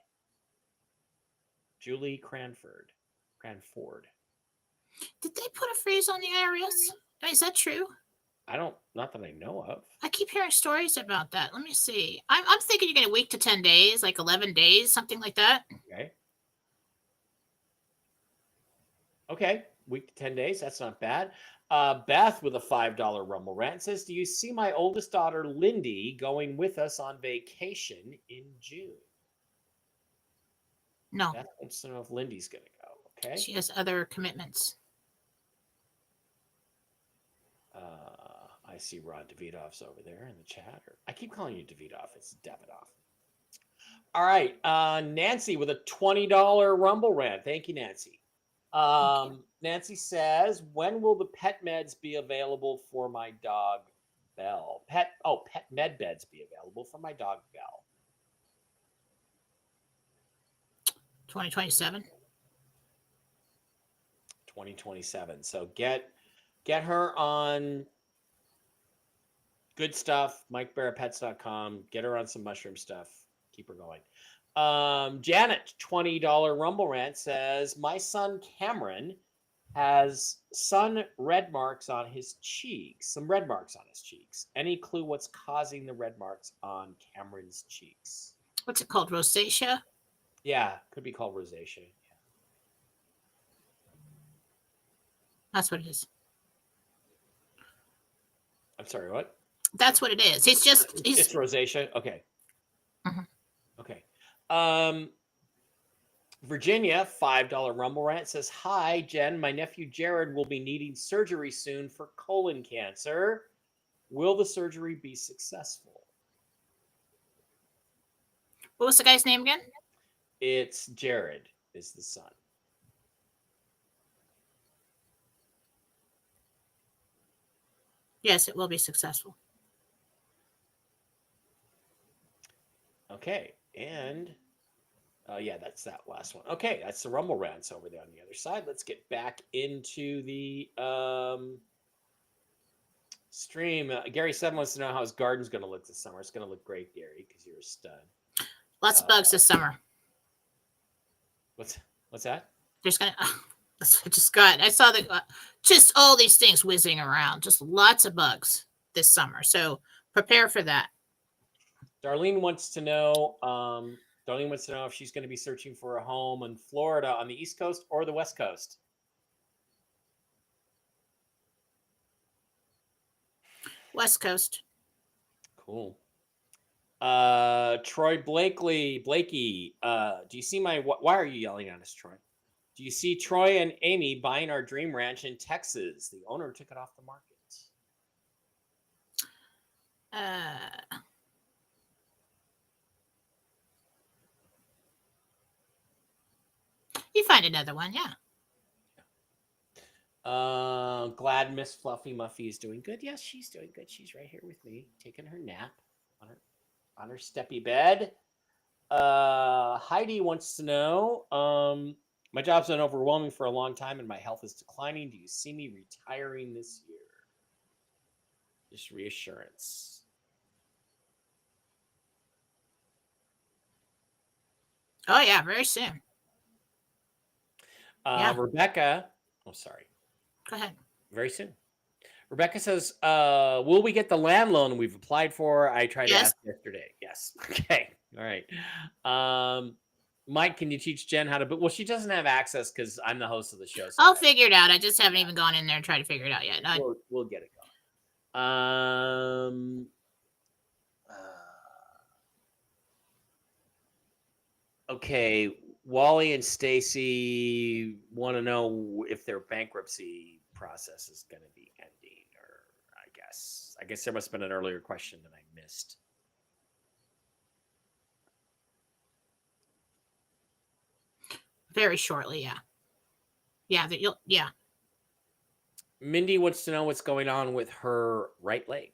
A: Julie Cranford.
B: Did they put a freeze on the IRS? I mean, is that true?
A: Not that I know of.
B: I keep hearing stories about that. Let me see. I'm thinking you're getting a week to 10 days, like 11 days, something like that.
A: Okay. Week to 10 days. That's not bad. Beth with a $5 Rumble rant says, "Do you see my oldest daughter, Lindy, going with us on vacation in June?"
B: No.
A: Beth wants to know if Lindy's going to go. Okay.
B: She has other commitments.
A: I see Rod Davidoff's over there in the chat. I keep calling you Davidoff. It's Davidoff. All right. Nancy with a $20 Rumble rant. Thank you, Nancy. Nancy says, "When will the pet meds be available for my dog, Belle?" Pet med beds be available for my dog, Belle.
B: 2027.
A: 2027. So get her on good stuff, MikeBarrettPets.com. Get her on some mushroom stuff. Keep her going. Janet, $20 Rumble rant says, "My son Cameron has some red marks on his cheeks. Any clue what's causing the red marks on Cameron's cheeks?"
B: What's it called? Rosacea?
A: Yeah, could be called rosacea. Yeah.
B: That's what it is.
A: I'm sorry, what?
B: That's what it is. It's
A: rosacea. Okay.
B: Mhm.
A: Okay. Virginia, $5 Rumble rant says, "Hi, Jen. My nephew Jared will be needing surgery soon for colon cancer. Will the surgery be successful?"
B: What was the guy's name again?
A: It's Jared is the son.
B: Yes, it will be successful.
A: Okay, and yeah, that's that last one. Okay, that's the Rumble rants over there on the other side. Let's get back into the stream. Gary 7 wants to know how his garden's going to look this summer. It's going to look great, Gary, because you're a stud.
B: Lots of bugs this summer.
A: What's that?
B: There's gonna. That's what I just got. I saw just all these things whizzing around. Just lots of bugs this summer. So prepare for that.
A: Darlene wants to know. Darlene wants to know if she's going to be searching for a home in Florida on the East Coast or the West Coast.
B: West Coast.
A: Cool. Troy Blakey. Do you see my? Why are you yelling at us, Troy? Do you see Troy and Amy buying our dream ranch in Texas? The owner took it off the market.
B: You find another one, yeah.
A: Glad Miss Fluffy Muffy is doing good. Yes, she's doing good. She's right here with me, taking her nap on her steppy bed. Heidi wants to know, my job's been overwhelming for a long time and my health is declining. Do you see me retiring this year? Just reassurance.
B: Oh yeah, very soon. Yeah.
A: Rebecca, sorry.
B: Go ahead.
A: Very soon. Rebecca says, will we get the land loan we've applied for? I tried to ask yesterday. Yes. Okay. All right. Mike, can you teach Jen how to, well, she doesn't have access because I'm the host of the show. So
B: I'll figure it out. I just haven't even gone in there and tried to figure it out yet. No,
A: we'll get it going. Okay. Wally and Stacy want to know if their bankruptcy process is going to be ending, or I guess there must have been an earlier question that I missed.
B: Very shortly, yeah. Yeah.
A: Mindy wants to know what's going on with her right leg.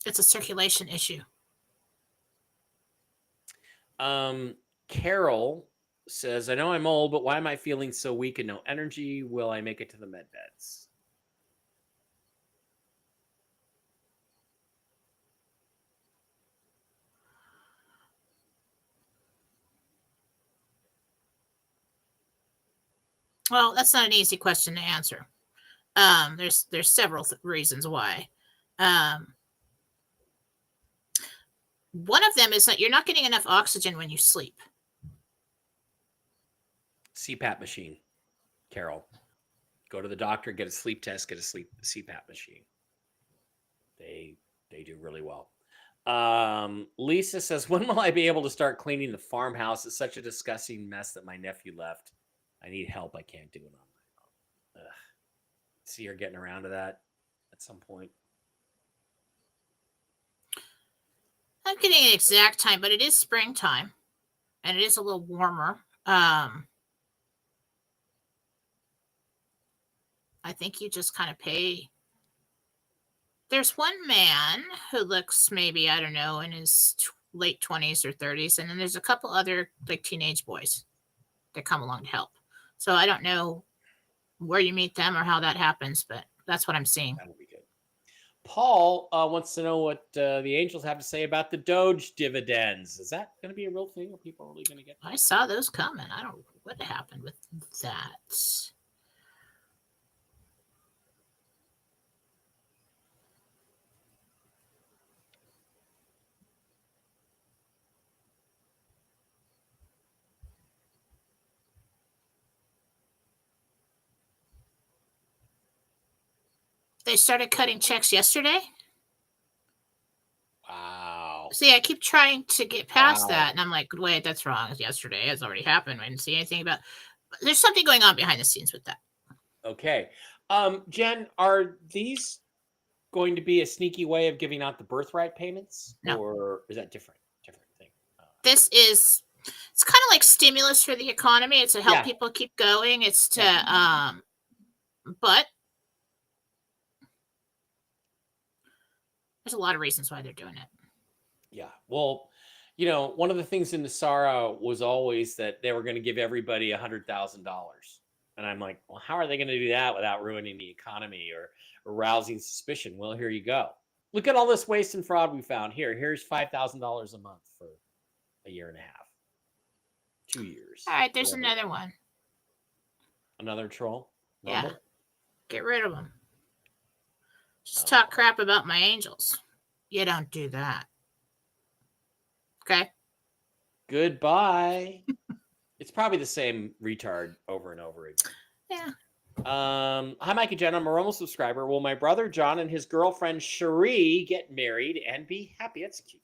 B: It's a circulation issue.
A: Carol says, I know I'm old, but why am I feeling so weak and no energy? Will I make it to the med beds?
B: Well, that's not an easy question to answer. There's several reasons why. One of them is that you're not getting enough oxygen when you sleep.
A: CPAP machine, Carol. Go to the doctor, get a sleep test, get a CPAP machine. They do really well. Lisa says, when will I be able to start cleaning the farmhouse? It's such a disgusting mess that my nephew left. I need help. I can't do it on my own. Ugh. See her getting around to that at some point.
B: I'm getting an exact time, but it is springtime and it is a little warmer. I think you just kind of pay. There's one man who looks maybe, I don't know, in his late 20s or 30s. And then there's a couple other like teenage boys that come along to help. So I don't know where you meet them or how that happens, but that's what I'm seeing.
A: That'll be good. Paul wants to know what the Angels have to say about the Doge dividends. Is that going to be a real thing? Are people really going to get that?
B: I saw those coming. I don't know what happened with that. They started cutting checks yesterday.
A: Wow.
B: See, I keep trying to get past that, and I'm like, wait, that's wrong. It's yesterday. It's already happened. I didn't see anything about. There's something going on behind the scenes with that.
A: Okay. Jen, are these going to be a sneaky way of giving out the birthright payments?
B: No.
A: Or is that different thing?
B: This is, it's kind of like stimulus for the economy. It's to help people keep going. It's to, but there's a lot of reasons why they're doing it.
A: Yeah. Well, one of the things in NESARA was always that they were going to give everybody $100,000. And I'm like, well, how are they going to do that without ruining the economy or arousing suspicion? Well, here you go. Look at all this waste and fraud we found here. Here's $5,000 a month for a year and a half. 2 years.
B: All right. There's another one.
A: Another troll?
B: Yeah.
A: Rumble?
B: Get rid of them. Just
A: Oh.
B: talk crap about my angels. You don't do that. Okay.
A: Goodbye. It's probably the same retard over and over again.
B: Yeah.
A: Hi, Mike and Jen. I'm a Rumble subscriber. Will my brother John and his girlfriend Cherie get married and be happy? That's cute.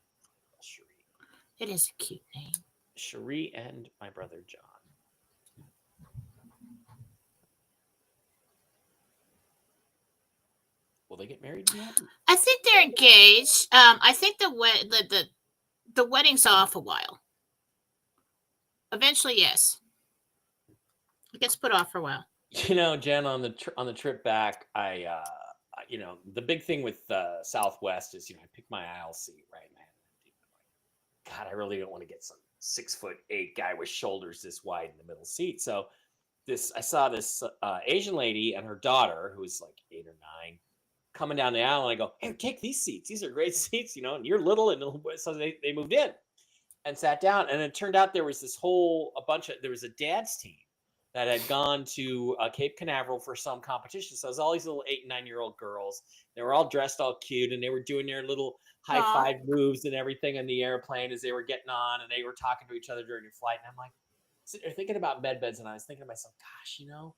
A: Cherie.
B: It is a cute name.
A: Cherie and my brother John. Will they get married and be happy?
B: I think they're engaged. I think the wedding's off a while. Eventually, yes. It gets put off for a while.
A: You know, Jen, on the trip back, you know, the big thing with Southwest is, you know, I picked my aisle seat, right, man. God, I really don't want to get some 6'8" guy with shoulders this wide in the middle seat. So I saw this Asian lady and her daughter, who was like 8 or 9, coming down the aisle, and I go, "Hey, take these seats. These are great seats, you know." And you're little, and so they moved in and sat down, and it turned out there was there was a dance team that had gone to Cape Canaveral for some competition. So it was all these little 8 and 9-year-old girls. They were all dressed all cute, and they were doing their little high five moves and everything on the airplane as they were getting on, and they were talking to each other during the flight. And I'm like, sitting there thinking about med beds, and I was thinking to myself, gosh, you know,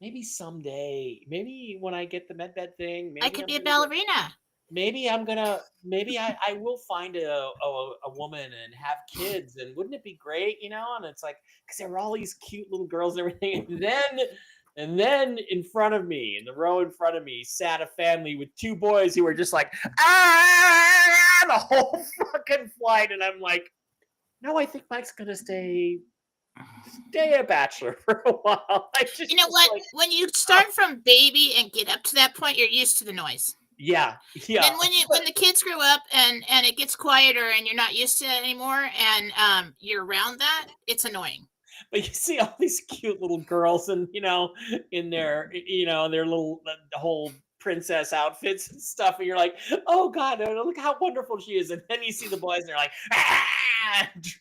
A: maybe someday, maybe when I get the med bed thing, maybe
B: I could be a ballerina.
A: Maybe I will find a woman and have kids, and wouldn't it be great, you know? And it's like, because there were all these cute little girls and everything, and then in front of me, in the row in front of me, sat a family with 2 boys who were just like, the whole fucking flight, and I'm like, no, I think Mike's gonna stay a bachelor for a while.
B: You know what? When you start from baby and get up to that point, you're used to the noise.
A: Yeah.
B: And when the kids grow up and it gets quieter and you're not used to it anymore, and you're around that, it's annoying.
A: But you see all these cute little girls, and you know, in their their little the whole princess outfits and stuff, and you're like, oh God, look how wonderful she is. And then you see the boys, and they're like,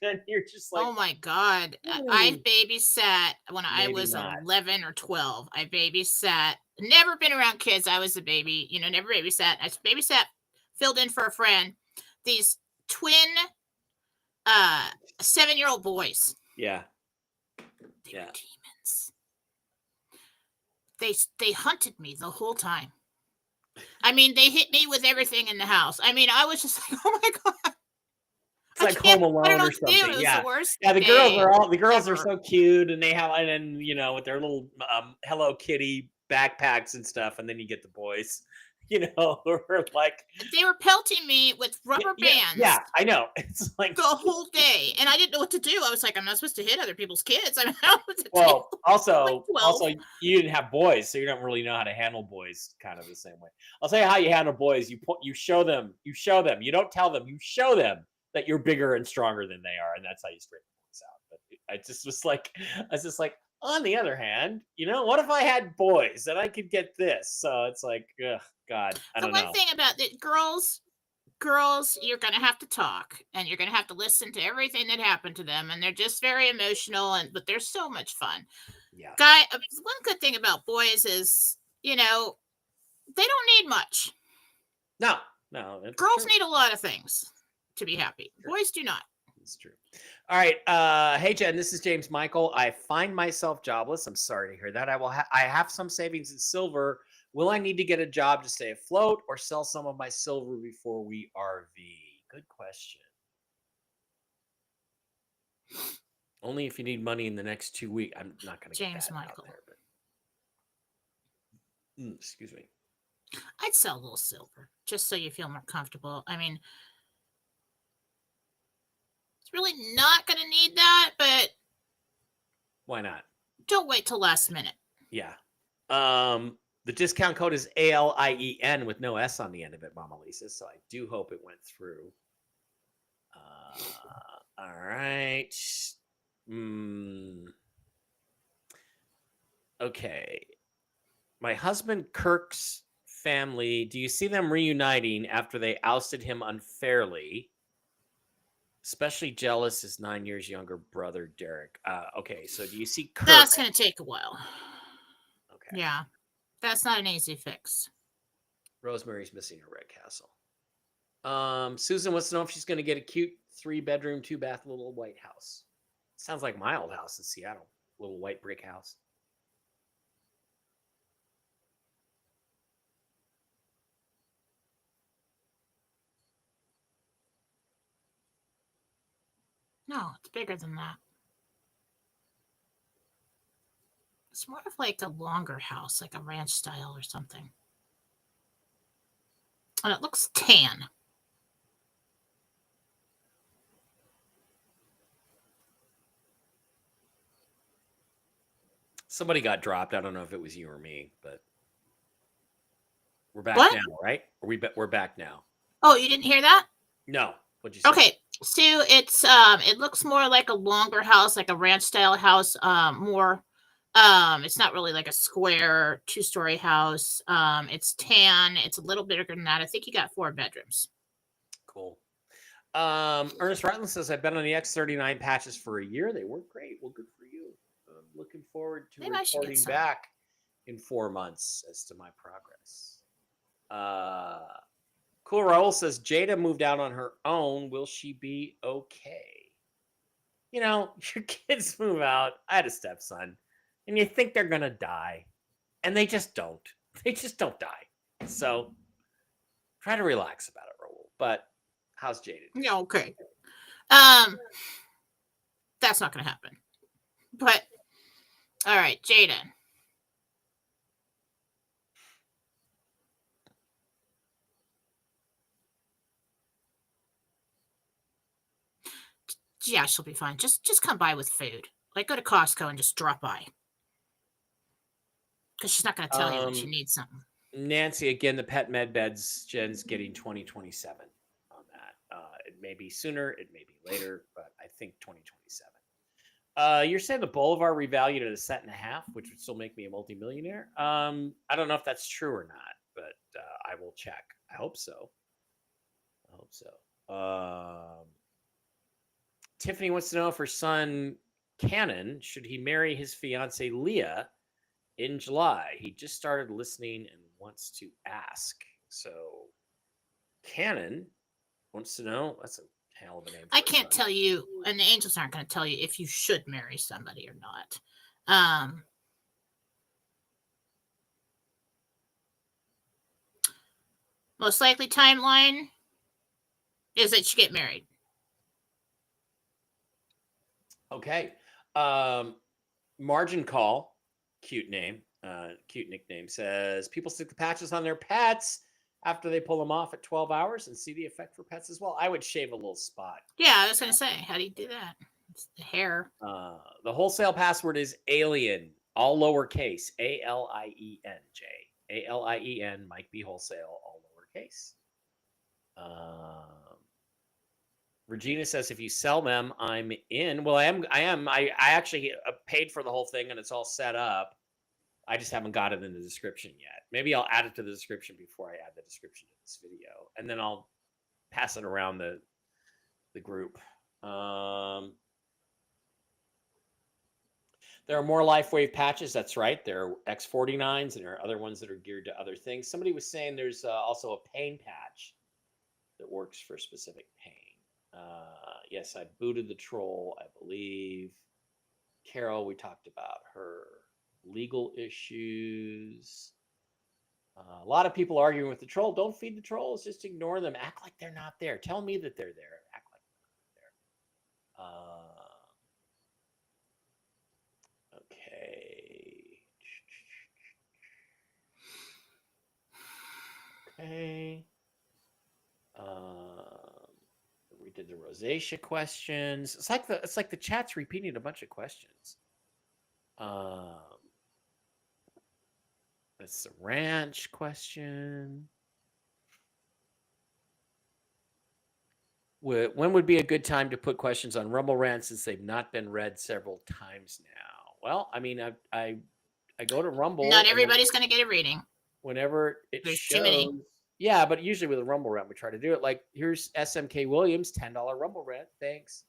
A: and you're just like,
B: oh my God. I babysat when I was 11 or 12. I babysat. Never been around kids. I was a baby, you know, never babysat. I babysat, filled in for a friend. These twin 7-year-old boys.
A: Yeah.
B: They were demons. They hunted me the whole time. I mean, they hit me with everything in the house. I mean, I was just like, oh my God.
A: It's like Home Alone or something. Yeah. The girls are so cute, and they have, and then, you know, with their little Hello Kitty backpacks and stuff, and then you get the boys, you know, who are like,
B: they were pelting me with rubber bands.
A: Yeah, I know. It's like
B: the whole day, and I didn't know what to do. I was like, I'm not supposed to hit other people's kids. I mean, I don't know what to do.
A: Also, you didn't have boys, so you don't really know how to handle boys kind of the same way. I'll tell you how you handle boys. You show them. You don't tell them. You show them that you're bigger and stronger than they are, and that's how you straighten boys out. But I was just like, on the other hand, you know, what if I had boys and I could get this? So it's like, ugh, God, I don't know.
B: The one thing about the girls, you're going to have to talk, and you're going to have to listen to everything that happened to them, and they're just very emotional, but they're so much fun.
A: Yeah.
B: One good thing about boys is, you know, they don't need much.
A: No.
B: Girls need a lot of things to be happy. Boys do not.
A: It's true. All right. Hey, Jen, this is James Michael. I find myself jobless. I'm sorry to hear that. I have some savings in silver. Will I need to get a job to stay afloat, or sell some of my silver before we RV? Good question. Only if you need money in the next 2 weeks. I'm not going to get
B: James
A: that
B: Michael.
A: out there, but excuse me.
B: I'd sell a little silver just so you feel more comfortable. I mean, it's really not going to need that, but
A: why not?
B: Don't wait till last minute.
A: Yeah. The discount code is ALIEN with no S on the end of it, Mama Lisa. So I do hope it went through. All right. Okay. My husband Kirk's family, do you see them reuniting after they ousted him unfairly? Especially jealous his 9 years younger brother, Derek. Okay, so do you see Kirk?
B: That's going to take a while.
A: Okay.
B: Yeah. That's not an easy fix.
A: Rosemary's missing her red castle. Susan wants to know if she's going to get a cute 3-bedroom, 2-bath little white house. Sounds like my old house in Seattle. Little white brick house.
B: No, it's bigger than that. It's more of like a longer house, like a ranch style or something. And it looks tan.
A: Somebody got dropped. I don't know if it was you or me, but we're back
B: What?
A: now, right? We're back now.
B: Oh, you didn't hear that?
A: No. What'd you say?
B: Okay. So it's it looks more like a longer house, like a ranch style house, more it's not really like a square 2-story house. It's tan, it's a little bigger than that. I think you got 4 bedrooms.
A: Cool. Ernest Rutland says, I've been on the X39 patches for a year. They work great. Well, good for you. I'm looking forward to
B: Maybe I should get
A: reporting
B: some.
A: back in 4 months as to my progress. Cool Raul says, Jada moved out on her own. Will she be okay? You know, your kids move out. I had a stepson, and you think they're going to die, and they just don't. They just don't die. So try to relax about it, Raul. But how's Jada?
B: Yeah, okay. That's not going to happen. But all right, Jada. Yeah, she'll be fine. Just come by with food. Like go to Costco and just drop by. Because she's not going to tell you when she needs something.
A: Nancy, again, the pet med beds, Jen's getting 2027 on that. It may be sooner, it may be later, but I think 2027. You're saying the Boulevard revalued at $1.50, which would still make me a multimillionaire. I don't know if that's true or not, but I will check. I hope so. Tiffany wants to know if her son Cannon, should he marry his fiancee Leah in July? He just started listening and wants to ask. So Cannon wants to know. That's a hell of a name.
B: I can't tell you, and the angels aren't going to tell you if you should marry somebody or not. Most likely timeline is that you get married.
A: Okay. Margin Call, cute name, cute nickname, says people stick the patches on their pets after they pull them off at 12 hours and see the effect for pets as well. I would shave a little spot.
B: Yeah, I was going to say, how do you do that? It's the hair.
A: The wholesale password is alien, all lowercase, ALIENJ. ALIEN, Mike B. Wholesale, all lowercase. Regina says, if you sell them, I'm in. Well, I am. I actually paid for the whole thing and it's all set up. I just haven't got it in the description yet. Maybe I'll add it to the description before I add the description to this video. And then I'll pass it around the group. There are more LifeWave patches. That's right. There are X49s and there are other ones that are geared to other things. Somebody was saying there's also a pain patch that works for specific pain. Yes, I booted the troll, I believe. Carol, we talked about her legal issues. A lot of people arguing with the troll. Don't feed the trolls. Just ignore them. Act like they're not there. Tell me that they're there. Act like they're not there. Okay. We did the rosacea questions. It's like the chat's repeating a bunch of questions. That's the ranch question. When would be a good time to put questions on Rumble Rant since they've not been read several times now? Well, I mean, I go to Rumble.
B: Not everybody's going to get a reading.
A: Whenever there's shows.
B: Too many.
A: Yeah, but usually with a Rumble Rant, we try to do it. Like, here's SMK Williams, $10 Rumble Rant. Thanks.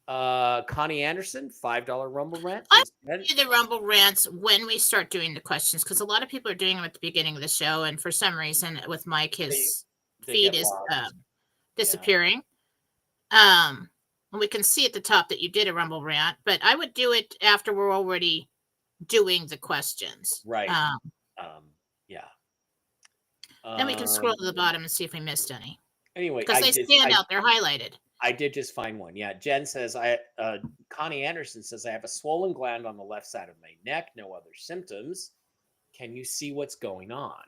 A: Connie Anderson, $5 Rumble rant.
B: I do the Rumble rants when we start doing the questions, because a lot of people are doing them at the beginning of the show, and for some reason with Mike, his
A: They
B: feed
A: get
B: is
A: lost.
B: disappearing. And we can see at the top that you did a Rumble rant, but I would do it after we're already doing the questions.
A: Right. Yeah.
B: Then we can scroll to the bottom and see if we missed any.
A: Anyway,
B: Because they stand out, they're highlighted.
A: I did just find one. Yeah, Jen says Connie Anderson says I have a swollen gland on the left side of my neck, no other symptoms. Can you see what's going on?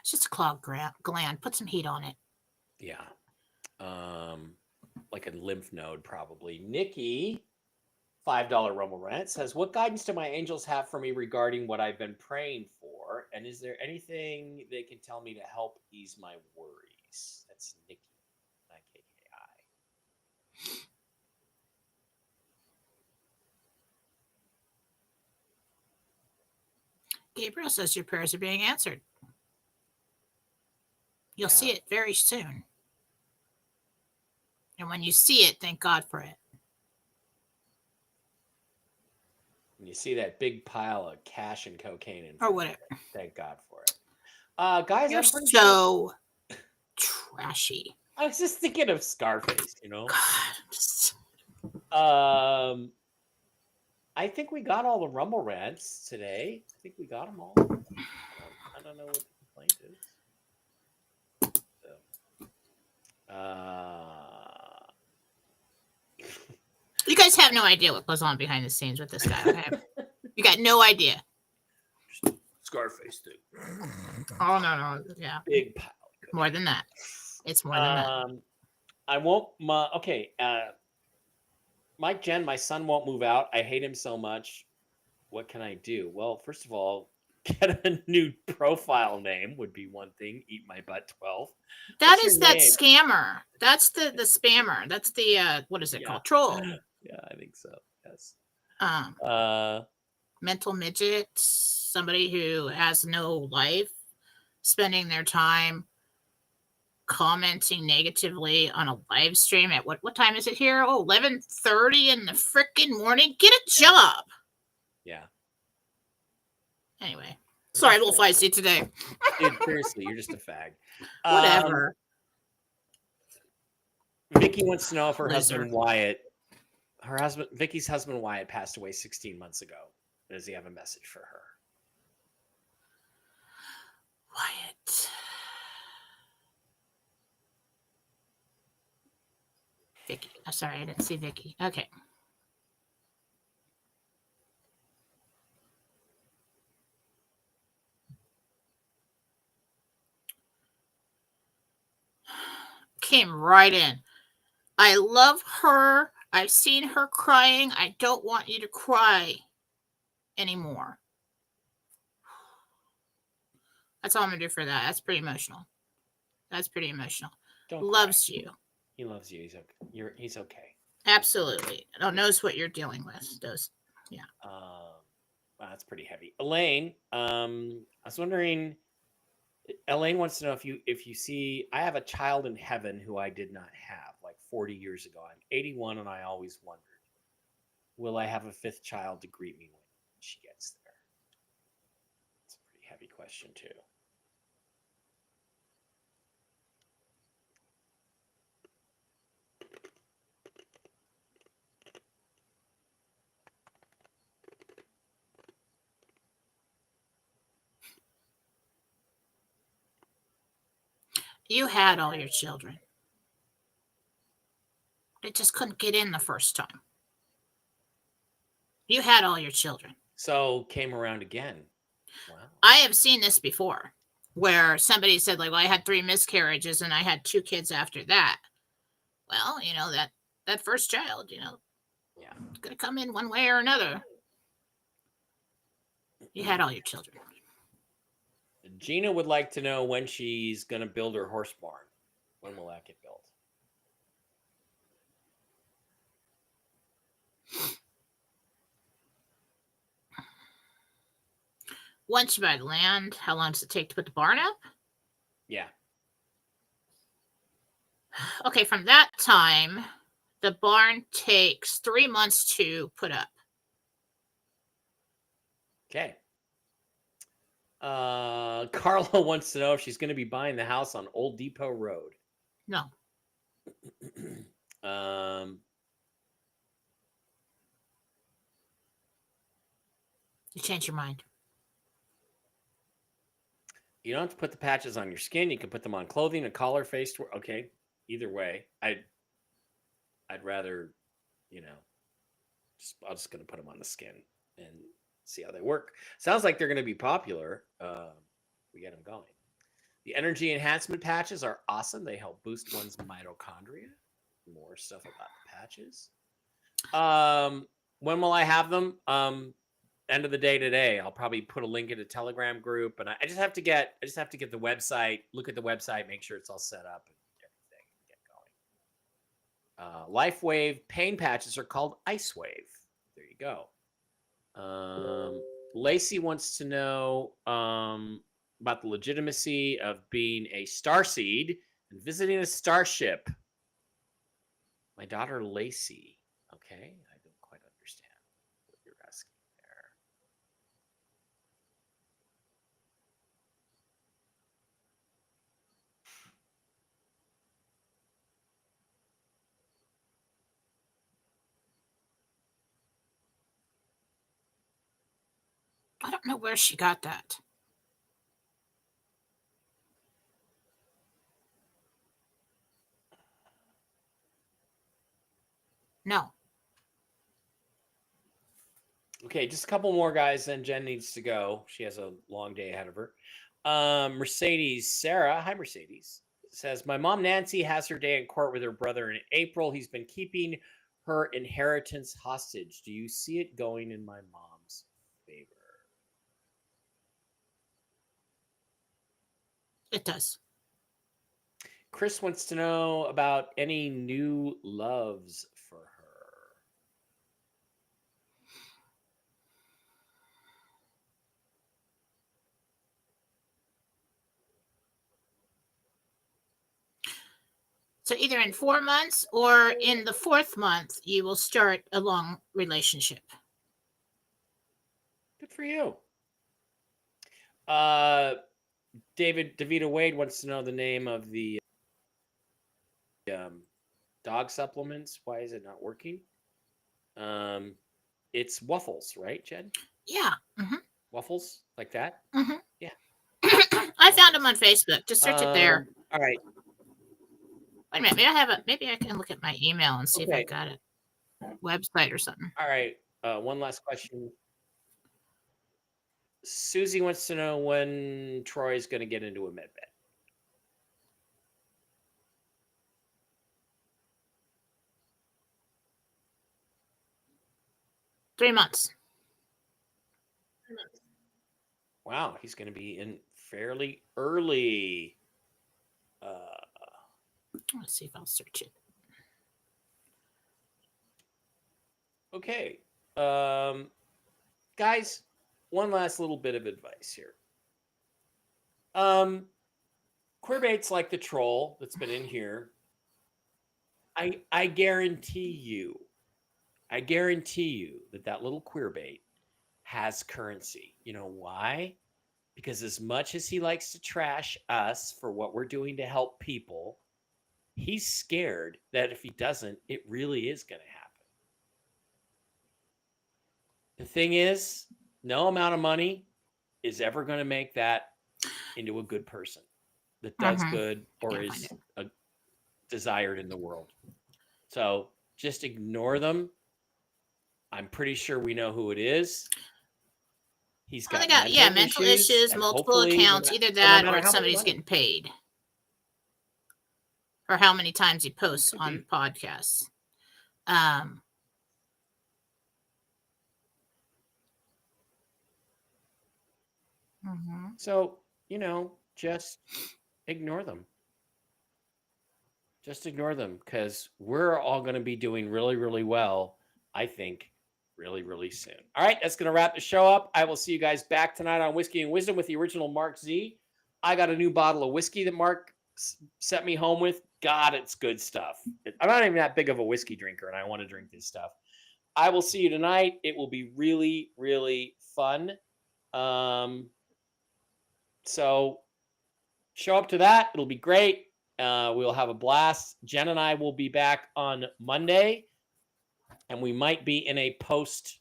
B: It's just a clogged gland. Put some heat on it.
A: Yeah. Like a lymph node, probably. Nikki, $5 Rumble rant, says, what guidance do my angels have for me regarding what I've been praying for? And is there anything they can tell me to help ease my worries? That's Nikki, not KKI.
B: Gabriel says your prayers are being answered. You'll see it very soon. And when you see it, thank God for it.
A: When you see that big pile of cash and cocaine
B: or whatever,
A: thank God for it. Guys,
B: you're so trashy.
A: I was just thinking of Scarface,
B: God.
A: I think we got all the Rumble rants today. I think we got them all. I don't know what the complaint is.
B: You guys have no idea what goes on behind the scenes with this guy. Okay? You got no idea.
A: Scarface, dude.
B: Oh no, yeah.
A: Big pile.
B: More than that. It's more than that.
A: I won't. Okay. Mike Jen, my son won't move out. I hate him so much. What can I do? Well, first of all, get a new profile name would be one thing. Eat my butt 12.
B: That is that scammer. That's the spammer. That's the what is it called? Troll.
A: Yeah, I think so. Yes.
B: Mental midget, somebody who has no life, spending their time commenting negatively on a live stream at what time is it here? 11:30 in the freaking morning. Get a job.
A: Yeah.
B: Anyway, sorry, I'm a little feisty today.
A: Dude, seriously, you're just a fag.
B: Whatever.
A: Vicky wants to know if Vicky's husband Wyatt passed away 16 months ago. Does he have a message for her?
B: Wyatt. Vicky. I'm sorry, I didn't see Vicky. Okay. Came right in. I love her. I've seen her crying. I don't want you to cry anymore. That's all I'm going to do for that. That's pretty emotional. Loves you.
A: He loves you. He's okay.
B: Absolutely. Knows what you're dealing with. Yeah.
A: Wow, that's pretty heavy. Elaine, I was wondering. Elaine wants to know if you see. I have a child in heaven who I did not have like 40 years ago. I'm 81, and I always wondered, will I have a fifth child to greet me when she gets there? It's a pretty heavy question too.
B: You had all your children. They just couldn't get in the first time. You had all your children.
A: So came around again. Wow.
B: I have seen this before where somebody said, like, well, I had 3 miscarriages and I had 2 kids after that. Well, that first child, it's going to come in one way or another. You had all your children.
A: Gina would like to know when she's going to build her horse barn. When will that get built?
B: Once you buy the land, how long does it take to put the barn up?
A: Yeah.
B: Okay, from that time, the barn takes 3 months to put up.
A: Okay. Carla wants to know if she's going to be buying the house on Old Depot Road.
B: No. You change your mind.
A: You don't have to put the patches on your skin. You can put them on clothing, a collar, face. Okay. Either way, I'd rather, I'm just going to put them on the skin and see how they work. Sounds like they're going to be popular. We get them going. The energy enhancement patches are awesome. They help boost one's mitochondria. More stuff about the patches. When will I have them? End of the day today. I'll probably put a link in a Telegram group, and I just have to get the website. Look at the website, make sure it's all set up and everything. Get going. LifeWave pain patches are called Ice Wave. There you go. Lacey wants to know about the legitimacy of being a starseed and visiting a starship. My daughter Lacey. Okay, I don't quite understand what you're asking there.
B: I don't know where she got that. No.
A: Okay, just a couple more guys, then Jen needs to go. She has a long day ahead of her. Mercedes Sarah, hi Mercedes, says, my mom Nancy has her day in court with her brother in April. He's been keeping her inheritance hostage. Do you see it going in my mom's favor?
B: It does.
A: Chris wants to know about any new loves for her.
B: So either in 4 months or in the 4th month, you will start a long relationship.
A: Good for you. David DeVito Wade wants to know the name of the dog supplements. Why is it not working? It's Waffles, right, Jen?
B: Yeah. Mm-hmm.
A: Waffles like that?
B: Mm-hmm.
A: Yeah.
B: I found them on Facebook. Just search it there.
A: All right.
B: Wait a minute. Maybe I can look at my email and see if I got a website or something.
A: All right. One last question. Susie wants to know when Troy's going to get into a med bed.
B: Three months.
A: Wow, he's going to be in fairly early.
B: Let's see if I'll search it.
A: Okay. Guys, one last little bit of advice here. Queerbait's like the troll that's been in here. I guarantee you that little queerbait has currency. You know why? Because as much as he likes to trash us for what we're doing to help people, he's scared that if he doesn't, it really is going to happen. The thing is, no amount of money is ever going to make that into a good person that does good or is desired in the world. So just ignore them. I'm pretty sure we know who it is. He's got
B: mental issues, multiple accounts, either that or somebody's getting paid. Or how many times he posts on podcasts.
A: So, just ignore them. Just ignore them because we're all going to be doing really, really well, I think, really, really soon. All right, that's going to wrap the show up. I will see you guys back tonight on Whiskey and Wisdom with the original Mark Z. I got a new bottle of whiskey that Mark sent me home with. God, it's good stuff. I'm not even that big of a whiskey drinker, and I want to drink this stuff. I will see you tonight. It will be really, really fun. So show up to that. It'll be great. We'll have a blast. Jen and I will be back on Monday, and we might be in a post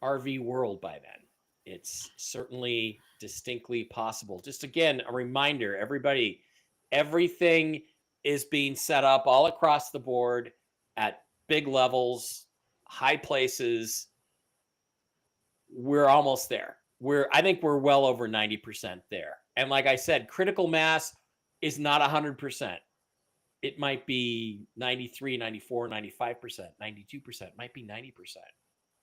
A: RV world by then. It's certainly distinctly possible. Just again, a reminder, everybody, everything is being set up all across the board at big levels, high places. We're almost there. I think we're well over 90% there. And like I said, critical mass is not 100%. It might be 93, 94, 95%, 92%, might be 90%.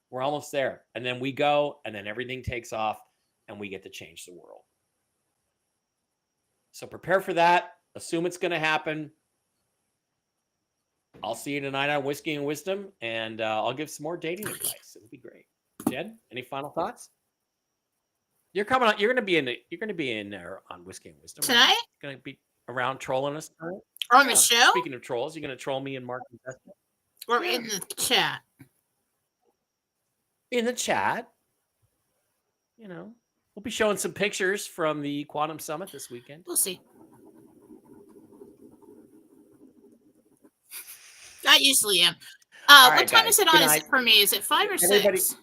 A: We're almost there. And then we go, and then everything takes off, and we get to change the world. So prepare for that. Assume it's going to happen. I'll see you tonight on Whiskey and Wisdom, and I'll give some more dating advice. It'll be great. Jen, any final thoughts? You're coming on. You're going to be in there on Whiskey and Wisdom
B: Tonight?
A: Right? You're going to be around trolling us tonight?
B: On the show?
A: Speaking of trolls, you're going to troll me and Mark and Jessica?
B: Or in the chat?
A: In the chat. You know, we'll be showing some pictures from the Quantum Summit this weekend.
B: We'll see. I usually am.
A: Right,
B: what time
A: guys.
B: is it
A: Good
B: on? Is
A: night.
B: it for me? Is it 5 or 6?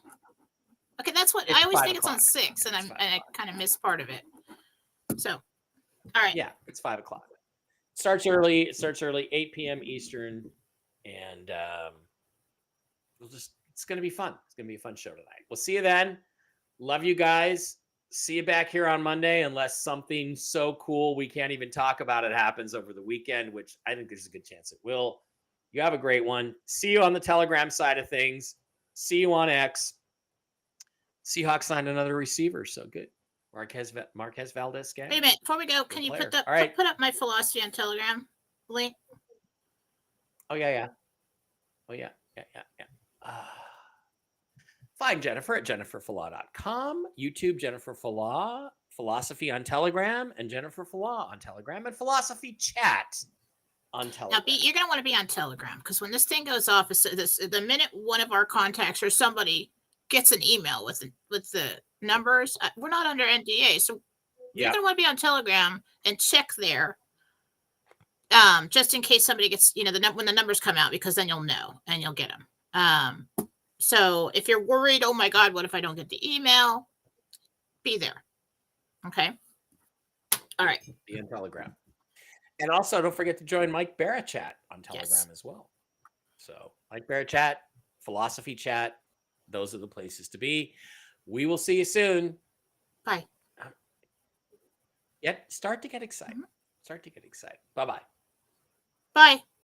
B: Okay, that's what
A: It's
B: I always
A: 5
B: think it's on
A: o'clock.
B: 6, and
A: It's 5
B: I
A: o'clock.
B: kind of miss part of it. So, all right.
A: Yeah, it's 5 o'clock. It starts early. 8 p.m. Eastern, and it's going to be fun. It's going to be a fun show tonight. We'll see you then. Love you guys. See you back here on Monday, unless something so cool we can't even talk about it happens over the weekend, which I think there's a good chance it will. You have a great one. See you on the Telegram side of things. See you on X. Seahawks signed another receiver, so good. Marquez Valdez Scantling.
B: Wait a minute. Before we go, can you
A: player.
B: put up
A: All right.
B: put up my philosophy on Telegram link?
A: Oh yeah. Find Jennifer at jenniferfalaw.com, YouTube Jennifer Falaw, Philosophy on Telegram, and Jennifer Falaw on Telegram, and Philosophy Chat on Telegram.
B: Now, you're going to want to be on Telegram, because when this thing goes off, the minute one of our contacts or somebody gets an email with the numbers, we're not under NDA, so you're going to want to be on Telegram and check there, just in case somebody gets, when the numbers come out, because then you'll know and you'll get them. So if you're worried, oh my God, what if I don't get the email? Be there. Okay. All right.
A: Be on Telegram. And also don't forget to join Mike Barrett Chat on Telegram as well. So Mike Barrett Chat, Philosophy Chat, those are the places to be. We will see you soon.
B: Bye.
A: Start to get excited. Bye-bye.
B: Bye.